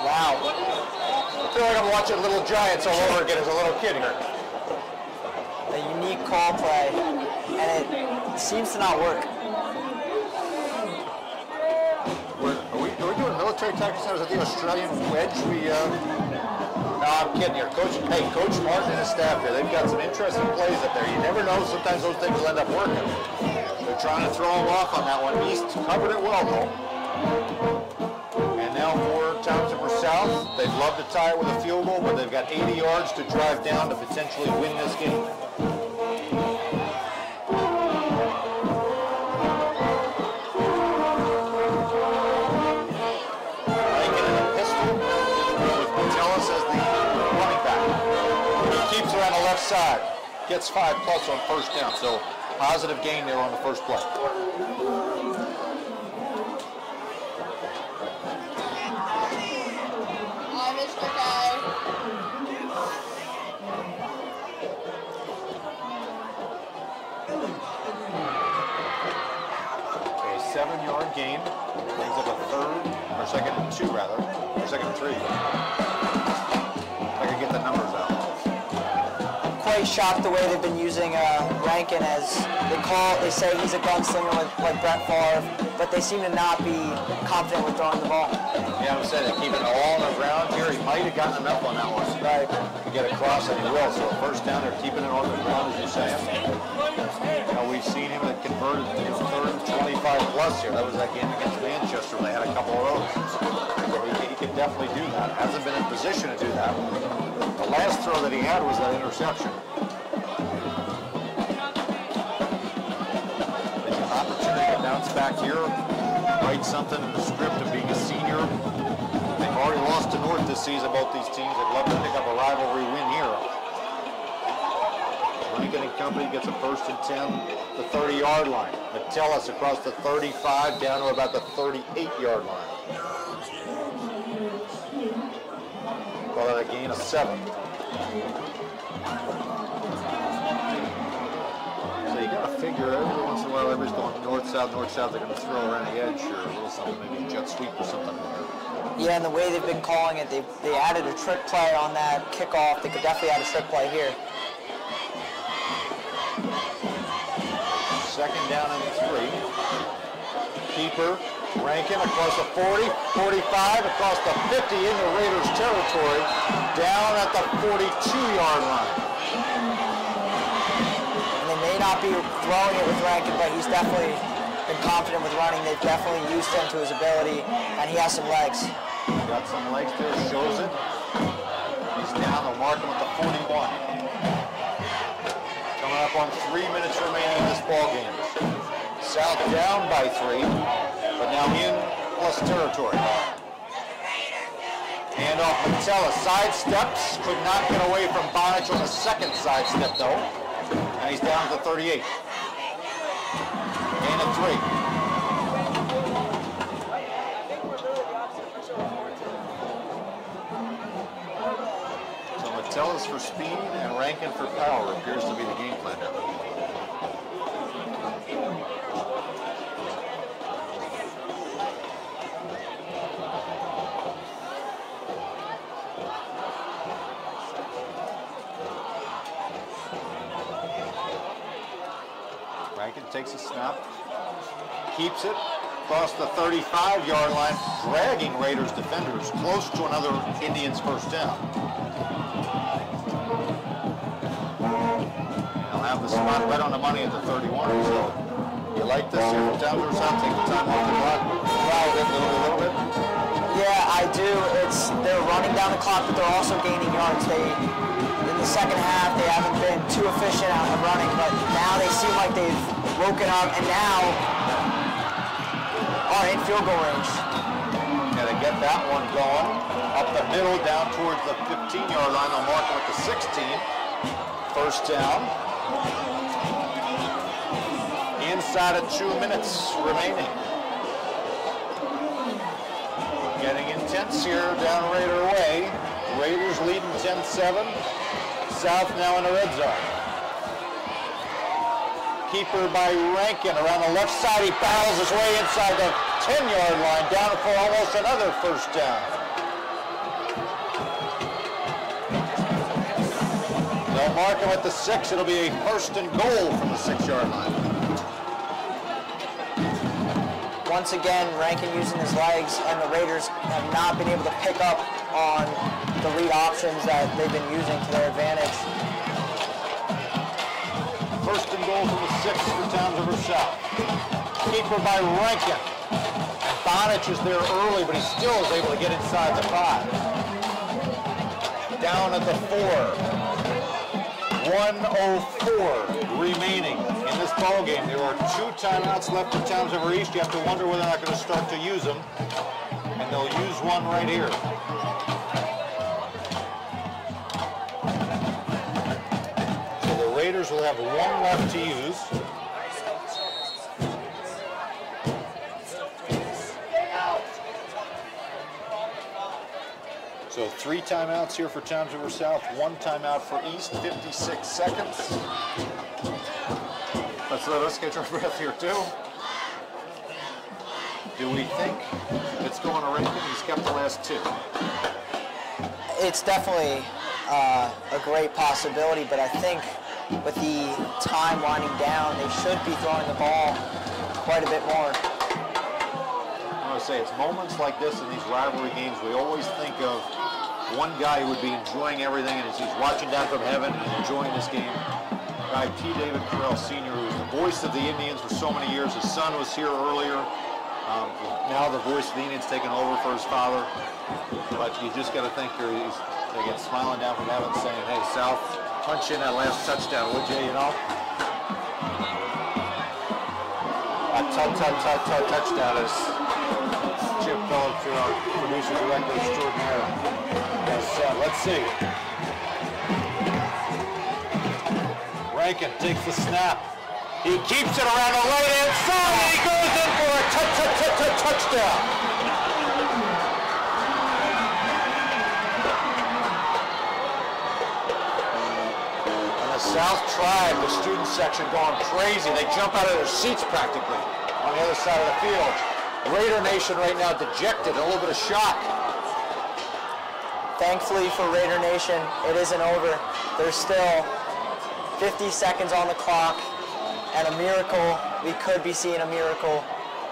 Wow. I feel like I'm watching Little Giants all over again as a little kid here. A unique call play. and it seems to not work. Are we doing military tactics? Is that the Australian wedge? No, I'm kidding here. Coach Martin and his staff here, they've got some interesting plays up there. You never know. Sometimes those things will end up working. They're trying to throw him off on that one. East covered it well, though. And now for Townsend for South. They'd love to tie it with a field goal, but they've got 80 yards to drive down to potentially win this game. Keeps her on the left side, gets 5+ on first down, so positive gain there on the first play. A 7-yard gain, brings up a second and 2 rather, or second and 3. If I can get the numbers out. Quite shocked the way they've been using Rankin as they say he's a gunslinger like Brett Favre, but they seem to not be confident with throwing the ball. Yeah, I said keeping it all on the ground here. He might have gotten enough on that one. Right. To get across, and he will. So first down, they're keeping it on the ground, as you say. We've seen him that converted 3rd and 25+ here. That was that game against Manchester. They had a couple of those. So he can definitely do that. Hasn't been in position to do that. The last throw that he had was that interception. There's an opportunity to bounce back here, write something in the script of being a senior. They've already lost to North this season, both these teams. They'd love to pick up a rivalry win here. Lincoln and Company gets a 1st and 10, the 30-yard line. Metellus across the 35 down to about the 38-yard line. Call that a gain of 7. So you got to figure every once in a while everybody's going north-south, they're going to throw around the edge or a little something, maybe a jet sweep or something. Yeah, and the way they've been calling it, they added a trick play on that kickoff. They could definitely add a trick play here. 2nd down and 3. Keeper, Rankin across the 40, 45, across the 50 into Raiders territory, down at the 42-yard line. And they may not be throwing it with Rankin, but he's definitely been confident with running. They've definitely used him to his ability, and he has some legs. Got some legs there, shows it. He's down, they'll mark him at the 41. Coming up on 3 minutes remaining in this ball game. South down by 3, but now in plus territory. Hand off Metellus, side steps, could not get away from Bonich on the 2nd side step though. And he's down to the 38. Gain of 3. So Metellus for speed and Rankin for power appears to be the game plan here. Rankin takes a snap, keeps it across the 35-yard line, dragging Raiders defenders close to another Indians 1st down. They'll have the spot right on the money at the 31. So you like this here from Townsend or South? Take the time off the clock. Wow, a little bit. Yeah, I do. They're running down the clock, but they're also gaining yards. In the 2nd half, they haven't been too efficient out of running, but now they seem like they've woken up and now are in field goal range. Yeah, they get that one going. Up the middle, down towards the 15-yard line. They'll mark them at the 16. 1st down. Inside of 2 minutes remaining. Getting intense here down Raider way. Raiders leading 10-7. South now in the red zone. Keeper by Rankin around the left side. He barrels his way inside the 10-yard line, down for almost another 1st down. No They'll mark him at the 6. It'll be a first and goal from the 6-yard line. Once again, Rankin using his legs, and the Raiders have not been able to pick up on the read options that they've been using to their advantage. First and goal from the 6 for Towns River South. Keeper by Rankin. Bonich is there early, but he still is able to get inside the 5. Down at the 4. 1:04 remaining in this ball game. There are 2 timeouts left for Towns River East. You have to wonder whether they're not going to start to use them. And they'll use one right here. So the Raiders will have 1 left to use. So 3 timeouts here for Towns River South, 1 timeout for East, 56 seconds. Let's let us catch our breath here too. Do we think it's going to Rankin? He's kept the last 2. It's definitely a great possibility, but I think with the time winding down, they should be throwing the ball quite a bit more. I want to say it's moments like this in these rivalry games, we always think of one guy who would be enjoying everything, and he's watching down from heaven and enjoying this game. Guy T. David Carell Sr., who was the voice of the Indians for so many years. His son was here earlier. Now the voice of the Indians taking over for his father. But you just got to think here, he's again smiling down from heaven, saying, "Hey, South, punch in that last touchdown, would you? You know." A touchdown is Chip Phillips, our producer director extraordinaire. Let's see. Rankin takes the snap. He keeps it around the right-hand side, and he goes in for a touchdown. And the South Tribe, the student section, going crazy. They jump out of their seats practically on the other side of the field. Raider Nation right now dejected, a little bit of shock. Thankfully for Raider Nation, it isn't over. There's still 50 seconds on the clock, and a miracle, we could be seeing a miracle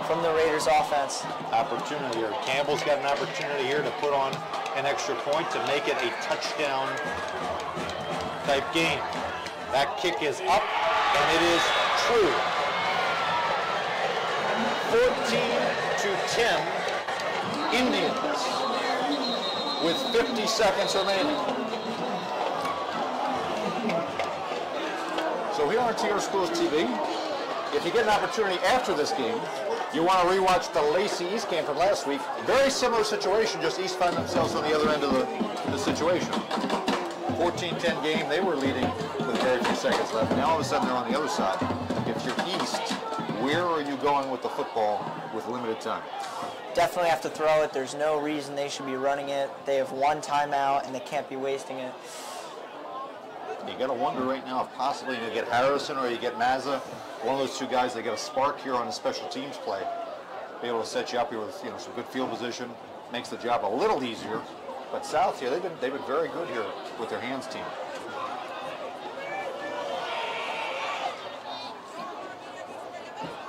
from the Raiders offense. Opportunity here. Campbell's got an opportunity here to put on an extra point to make it a touchdown type game. That kick is up, and it is true. 14-10, Indians with 50 seconds remaining. So here on TR Schools TV, if you get an opportunity after this game, you want to rewatch the Lacey East game from last week. Very similar situation, just East find themselves on the other end of the situation. 14-10 game, they were leading with very few seconds left. Now all of a sudden they're on the other side. If you're East, where are you going with the football with limited time? Definitely have to throw it. There's no reason they should be running it. They have 1 timeout, and they can't be wasting it. You got to wonder right now if possibly you get Harrison or you get Mazza, one of those 2 guys that get a spark here on a special teams play, be able to set you up here with some good field position, makes the job a little easier. But South here, they've been very good here with their hands team.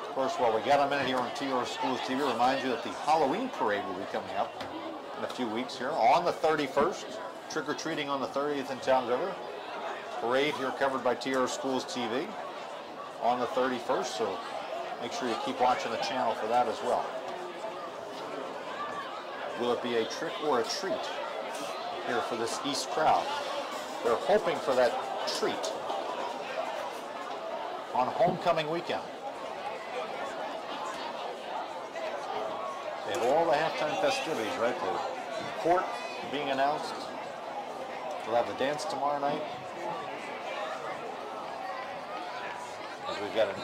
Of course, while we got a minute here on TR Schools TV, remind you that the Halloween parade will be coming up in a few weeks here on the 31st. Trick-or-treating on the 30th in Towns River. Parade here covered by TR Schools TV on the 31st, so make sure you keep watching the channel for that as well. Will it be a trick or a treat here for this East crowd? They're hoping for that treat on homecoming weekend. They have all the halftime festivities, right? The court being announced. We'll have the dance tomorrow night. As we've got an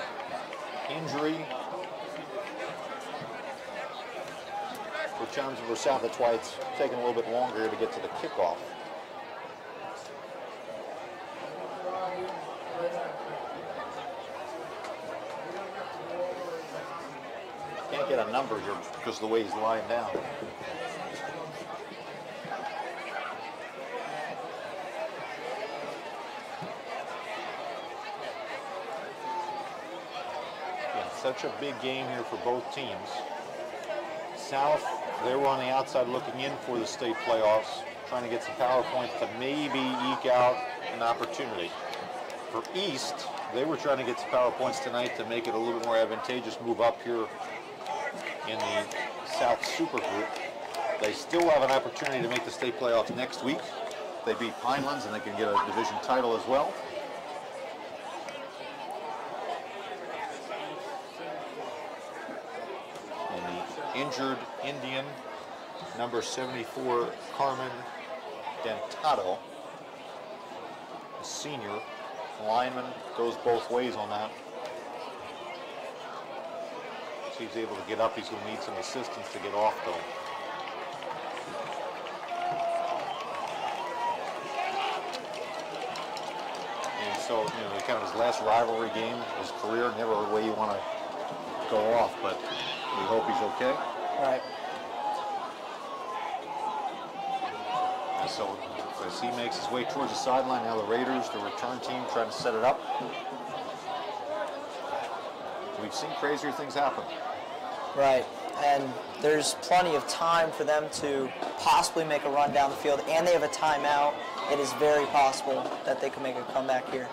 injury for Towns River South. That's why it's taking a little bit longer to get to the kickoff. Can't get a number here because of the way he's lying down. Such a big game here for both teams. South, they were on the outside looking in for the state playoffs, trying to get some power points to maybe eke out an opportunity. For East, they were trying to get some power points tonight to make it a little bit more advantageous move up here in the South Super Group. They still have an opportunity to make the state playoffs next week. They beat Pinelands and they can get a division title as well. And the injured Indian, number 74, Carmen Dentado, a senior lineman, goes both ways on that. So he's able to get up. He's going to need some assistance to get off, though. And so, you know, kind of his last rivalry game of his career, never a way you want to go off, but we hope he's okay. Right. And so as he makes his way towards the sideline, now the Raiders, the return team, trying to set it up. We've seen crazier things happen. Right. And there's plenty of time for them to possibly make a run down the field, and they have a timeout. It is very possible that they can make a comeback here.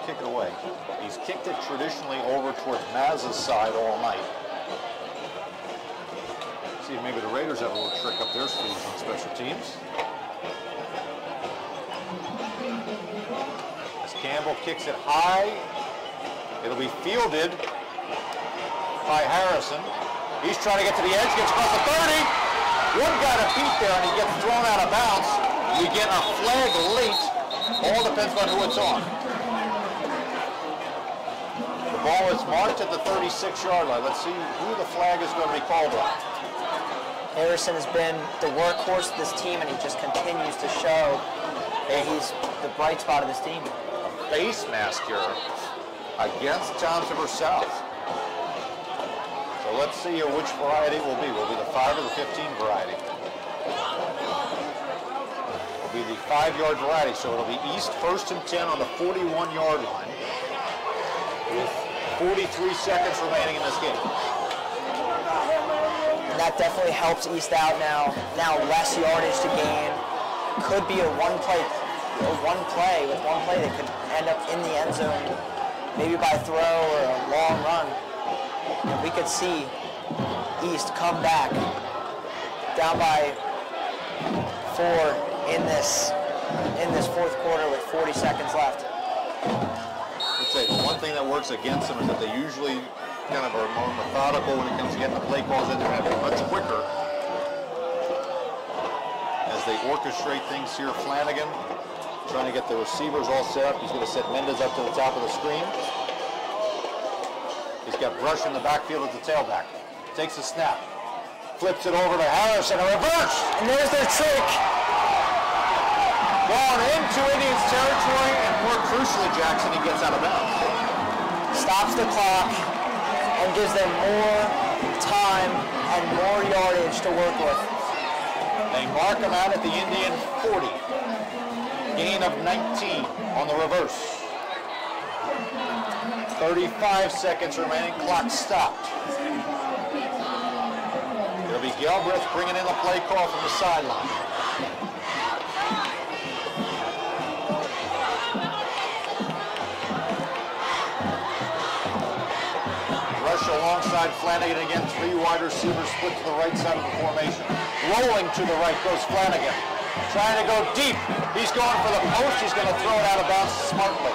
Kick it away. He's kicked it traditionally over towards Maz's side all night. See if maybe the Raiders have a little trick up their sleeves on special teams. As Campbell kicks it high, it'll be fielded by Harrison. He's trying to get to the edge, gets across the 30. One guy to beat there, and he gets thrown out of bounds. You get a flag late. All depends on who it's on. Ball is marked at the 36-yard line. Let's see who the flag is going to be called on. Harrison has been the workhorse of this team, and he just continues to show that he's the bright spot of this team. Face mask here against Toms River South. So let's see here which variety it will be. Will it be the 5 or the 15 variety? It will be the 5-yard variety, so it'll be East 1st and 10 on the 41-yard line with 43 seconds remaining in this game. And that definitely helps East out now. Now less yardage to gain. Could be with one play, they could end up in the end zone, maybe by throw or a long run. And we could see East come back down by 4 in this fourth quarter with 40 seconds left. One thing that works against them is that they usually kind of are more methodical when it comes to getting the play calls in. They're going to be much quicker as they orchestrate things here. Flanagan trying to get the receivers all set up. He's going to set Mendez up to the top of the screen. He's got Brush in the backfield as the tailback. Takes the snap. Flips it over to Harris and a reverse. And there's their trick. Going into Indians territory, and more crucially, Jackson, he gets out of bounds. Stops the clock and gives them more time and more yardage to work with. They mark him out at the Indian 40. Gain of 19 on the reverse. 35 seconds remaining, clock stopped. It'll be Galbraith bringing in the play call from the sideline. Alongside Flanagan again, 3 wide receivers split to the right side of the formation. Rolling to the right goes Flanagan. Trying to go deep. He's going for the post. He's going to throw it out of bounds smartly.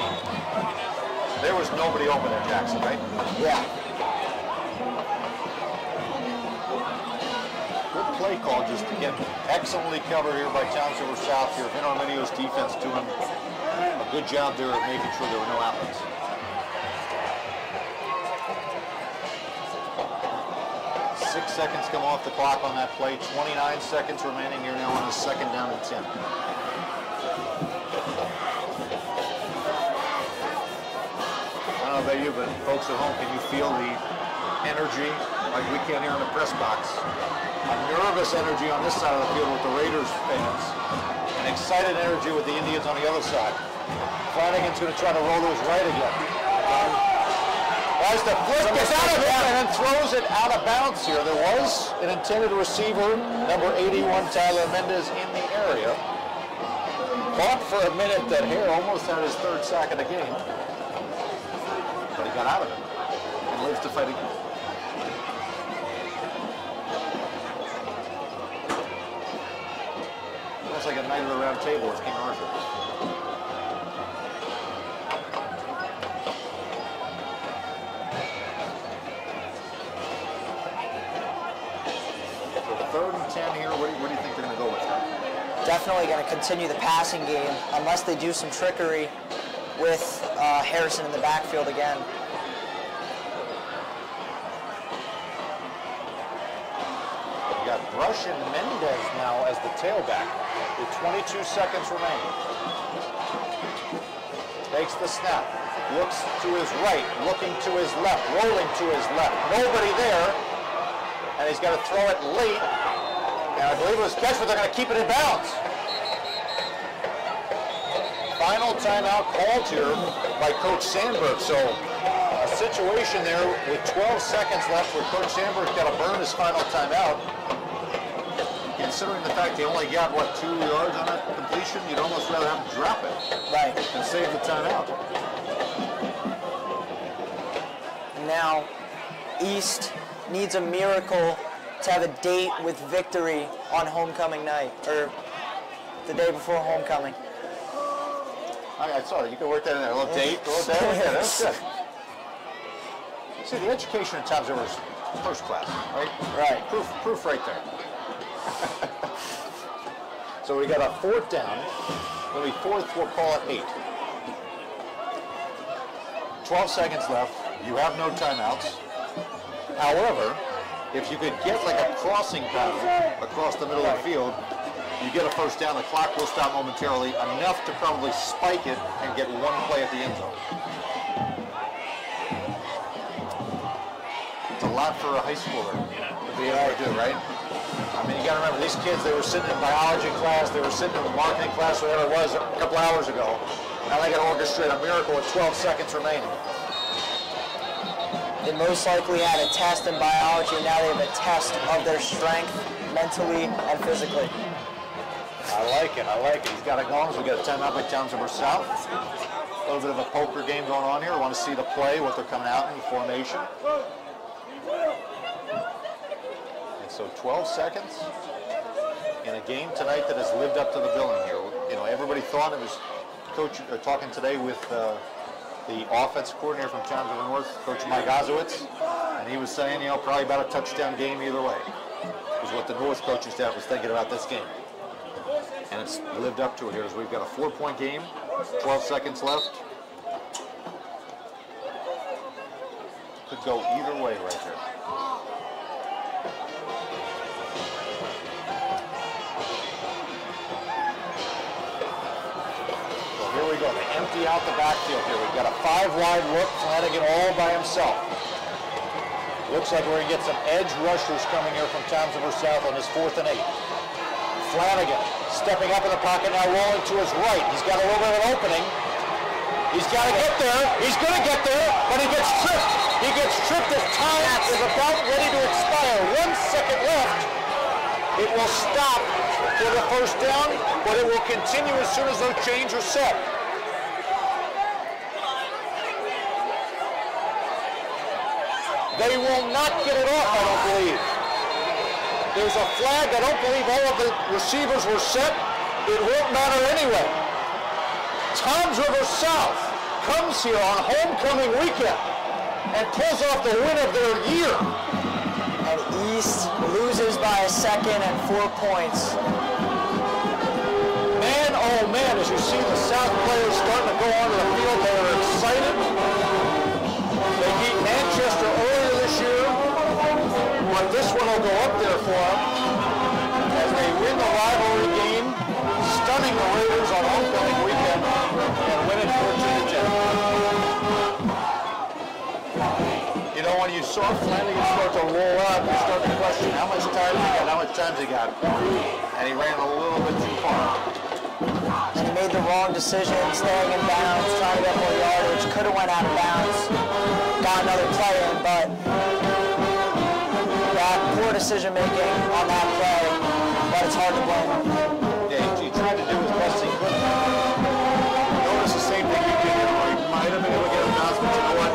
There was nobody open there, Jackson, right? Yeah. Good play call just to get excellently covered here by Toms River South here. Vin Arminio's defense doing a good job there of making sure there were no outlets. 6 seconds come off the clock on that play. 29 seconds remaining here now on the 2nd down and 10. I don't know about you, but folks at home, can you feel the energy like we can't hear in the press box. A nervous energy on this side of the field with the Raiders fans. An excited energy with the Indians on the other side. Flanagan's going to try to roll those right again. Tries to flip, gets out of it, and then throws it out of bounds here. There was an intended receiver, number 81, Tyler Mendez, in the area. Fought for a minute that Hare almost had his third sack of the game. But he got out of it and lives to fight again. That's like a night of the round table with King Arthur. So 3rd and 10 here, what do you think they're going to go with here? Definitely going to continue the passing game unless they do some trickery with Harrison in the backfield again. You got Brush and Mendez now as the tailback with 22 seconds remaining. Takes the snap, looks to his right, looking to his left, rolling to his left. Nobody there, and he's got to throw it late. And I believe it was catch, but they're going to keep it in bounds. Final timeout called here by Coach Sandberg. So a situation there with 12 seconds left where Coach Sandberg's got to burn his final timeout. Considering the fact they only got, what, 2 yards on that completion, you'd almost rather have them drop it. Right. And save the timeout. Now, East needs a miracle to have a date with victory on homecoming night, or the day before homecoming. I saw that. You can work that in there. A little date, a little day. Yeah, that's good. See, the education in Tom's River is first class, right? Right. Proof right there. So we got a 4th down. It'll be 4th, we'll call it 8. 12 seconds left. You have no timeouts. However, if you could get like a crossing pattern across the middle of the field, you get a first down. The clock will stop momentarily, enough to probably spike it and get one play at the end zone. It's a lot for a high schooler to be able to do, right? I mean, you got to remember, these kids, they were sitting in biology class, they were sitting in marketing class, whatever it was, a couple hours ago. Now they got to orchestrate a miracle with 12 seconds remaining. They most likely had a test in biology, and now they have a test of their strength mentally and physically. I like it, I like it. He's got it going, so we got a timeout by Towns River South. A little bit of a poker game going on here. We want to see the play, what they're coming out in, the formation. And so 12 seconds in a game tonight that has lived up to the billing here. You know, everybody thought it was talking today with the offense coordinator from Towns River North, Coach Mike Ozowitz, and he was saying, you know, probably about a touchdown game either way, is what the North coaching staff was thinking about this game. And it's lived up to it here as we've got a 4-point game, 12 seconds left. Could go either way right there. So here we go, they empty out the backfield here. We've got a 5-wide look, Flanagan all by himself. Looks like we're going to get some edge rushers coming here from Towns River South on his 4th and 8. Flanagan stepping up in the pocket now, rolling to his right. He's got a little bit of an opening. He's got to get there. He's going to get there, but he gets tripped. He gets tripped as time is about ready to expire. 1 second left. It will stop for the first down, but it will continue as soon as those chains are set. They will not get it off, I don't believe. There's a flag. I don't believe all of the receivers were set. It won't matter anyway. Toms River South comes here on homecoming weekend and pulls off the win of their year. And East loses by a second and 4 points. Man, oh man, as you see the South players starting to go onto the field, they are excited. They beat Manchester earlier this year, but this one will go up there for them as they win the rivalry game, stunning the Raiders on homecoming weekend and win it 14-10. You know, when you saw Flanagan start to to roll up and start to question how much time he got, how much time he got. And he ran a little bit too far. And he made the wrong decision, staying in bounds, trying to get more yardage. Could have went out of bounds, got another play in, but that poor decision making on that play, but it's hard to blame. Yeah, he tried to do his best he could. Notice the same thing he did here, where he might have been able to get a bounce, but you know what?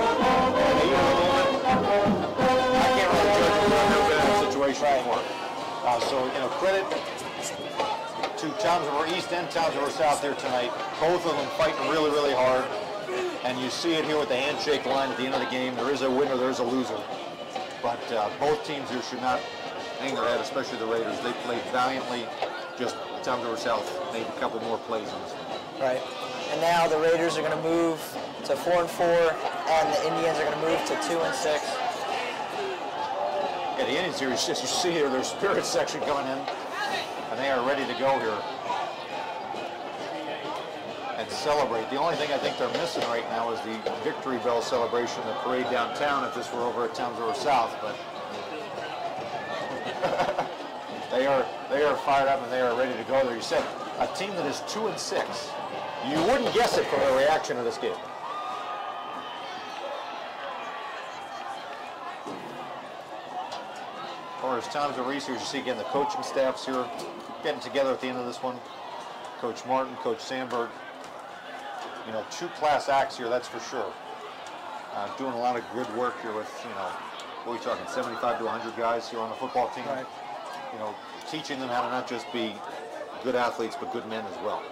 In the heat of the moment, I can't really judge him. I've never been in a situation before. So, you know, credit to Towns River East and Towns River South here tonight. Both of them fighting really, really hard. And you see it here with the handshake line at the end of the game. There is a winner, there is a loser. But both teams here should not hang their head, especially the Raiders. They played valiantly. Just Towns River South made a couple more plays in this one. Right. And now the Raiders are going to move to 4-4, and the Indians are going to move to 2-6. Yeah, the Indians here, as you see here, their spirit section coming in, and they are ready to go here and celebrate. The only thing I think they're missing right now is the Victory Bell celebration, the parade downtown, if this were over at Towns River South, but they are fired up and they are ready to go there. You said a team that is 2-6. You wouldn't guess it from the reaction of this game. Or as Towns River East here, you see again the coaching staffs here getting together at the end of this one. Coach Martin, Coach Sandberg. You know, two class acts here, that's for sure. Doing a lot of good work here with, you know, what are we talking, 75 to 100 guys here on the football team. Right. You know, teaching them how to not just be good athletes, but good men as well.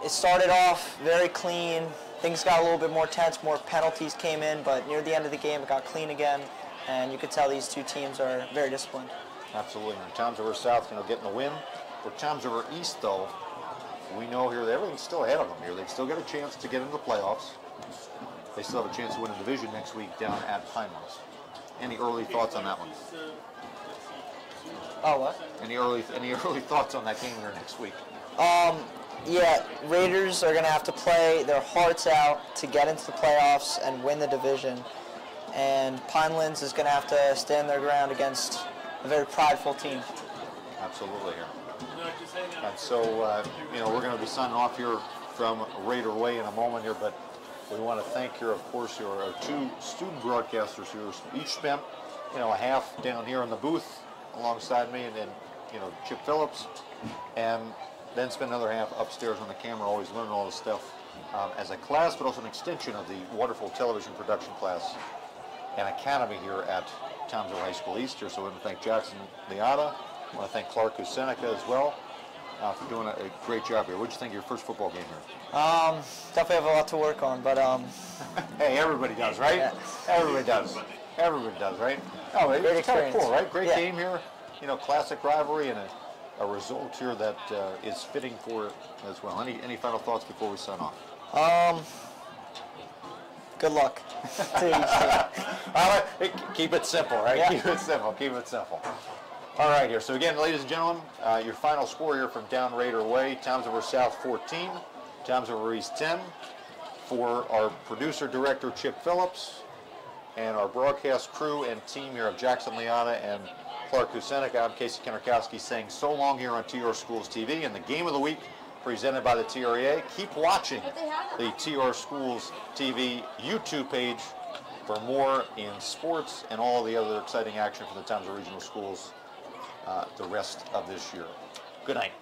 It started off very clean. Things got a little bit more tense, more penalties came in, but near the end of the game it got clean again, and you could tell these two teams are very disciplined. Absolutely. And Towns River South, you know, getting the win. For Towns River East, though, we know here that everything's still ahead of them here. They've still got a chance to get into the playoffs. They still have a chance to win a division next week down at Pinelands. Any early thoughts on that one? Oh, what? Any early thoughts on that game here next week? Yeah, Raiders are going to have to play their hearts out to get into the playoffs and win the division. And Pinelands is going to have to stand their ground against a very prideful team. Absolutely here. And so, you know, we're going to be signing off here from Raider Way in a moment here, but we want to thank here, of course, our two student broadcasters here. Each spent, you know, a half down here in the booth alongside me, and then, you know, Chip Phillips, and then spend another half upstairs on the camera, always learning all this stuff as a class, but also an extension of the wonderful television production class and academy here at Towns River High School East here. So I want to thank Jackson Leata. I want to thank Clark Kusenica as well for doing a great job here. What did you think of your first football game here? Definitely have a lot to work on, but hey, everybody does, right? Yeah. Everybody does. Everybody does, right? Oh, it's kind of cool, right? Great game here. You know, classic rivalry and a result here that is fitting for it as well. Any final thoughts before we sign off? good luck to each team. Keep it simple, right? Yeah. Keep it simple. Keep it simple. All right, here. So again, ladies and gentlemen, your final score here from down Raider Way: Towns River South 14, Towns River East 10. For our producer director Chip Phillips and our broadcast crew and team here of Jackson Leata and Clark Kusenica, I'm Casey Kennerkowski saying so long here on TR Schools TV, and the game of the week presented by the TREA. Keep watching the TR Schools TV YouTube page for more in sports and all the other exciting action for the Towns River Regional Schools the rest of this year. Good night.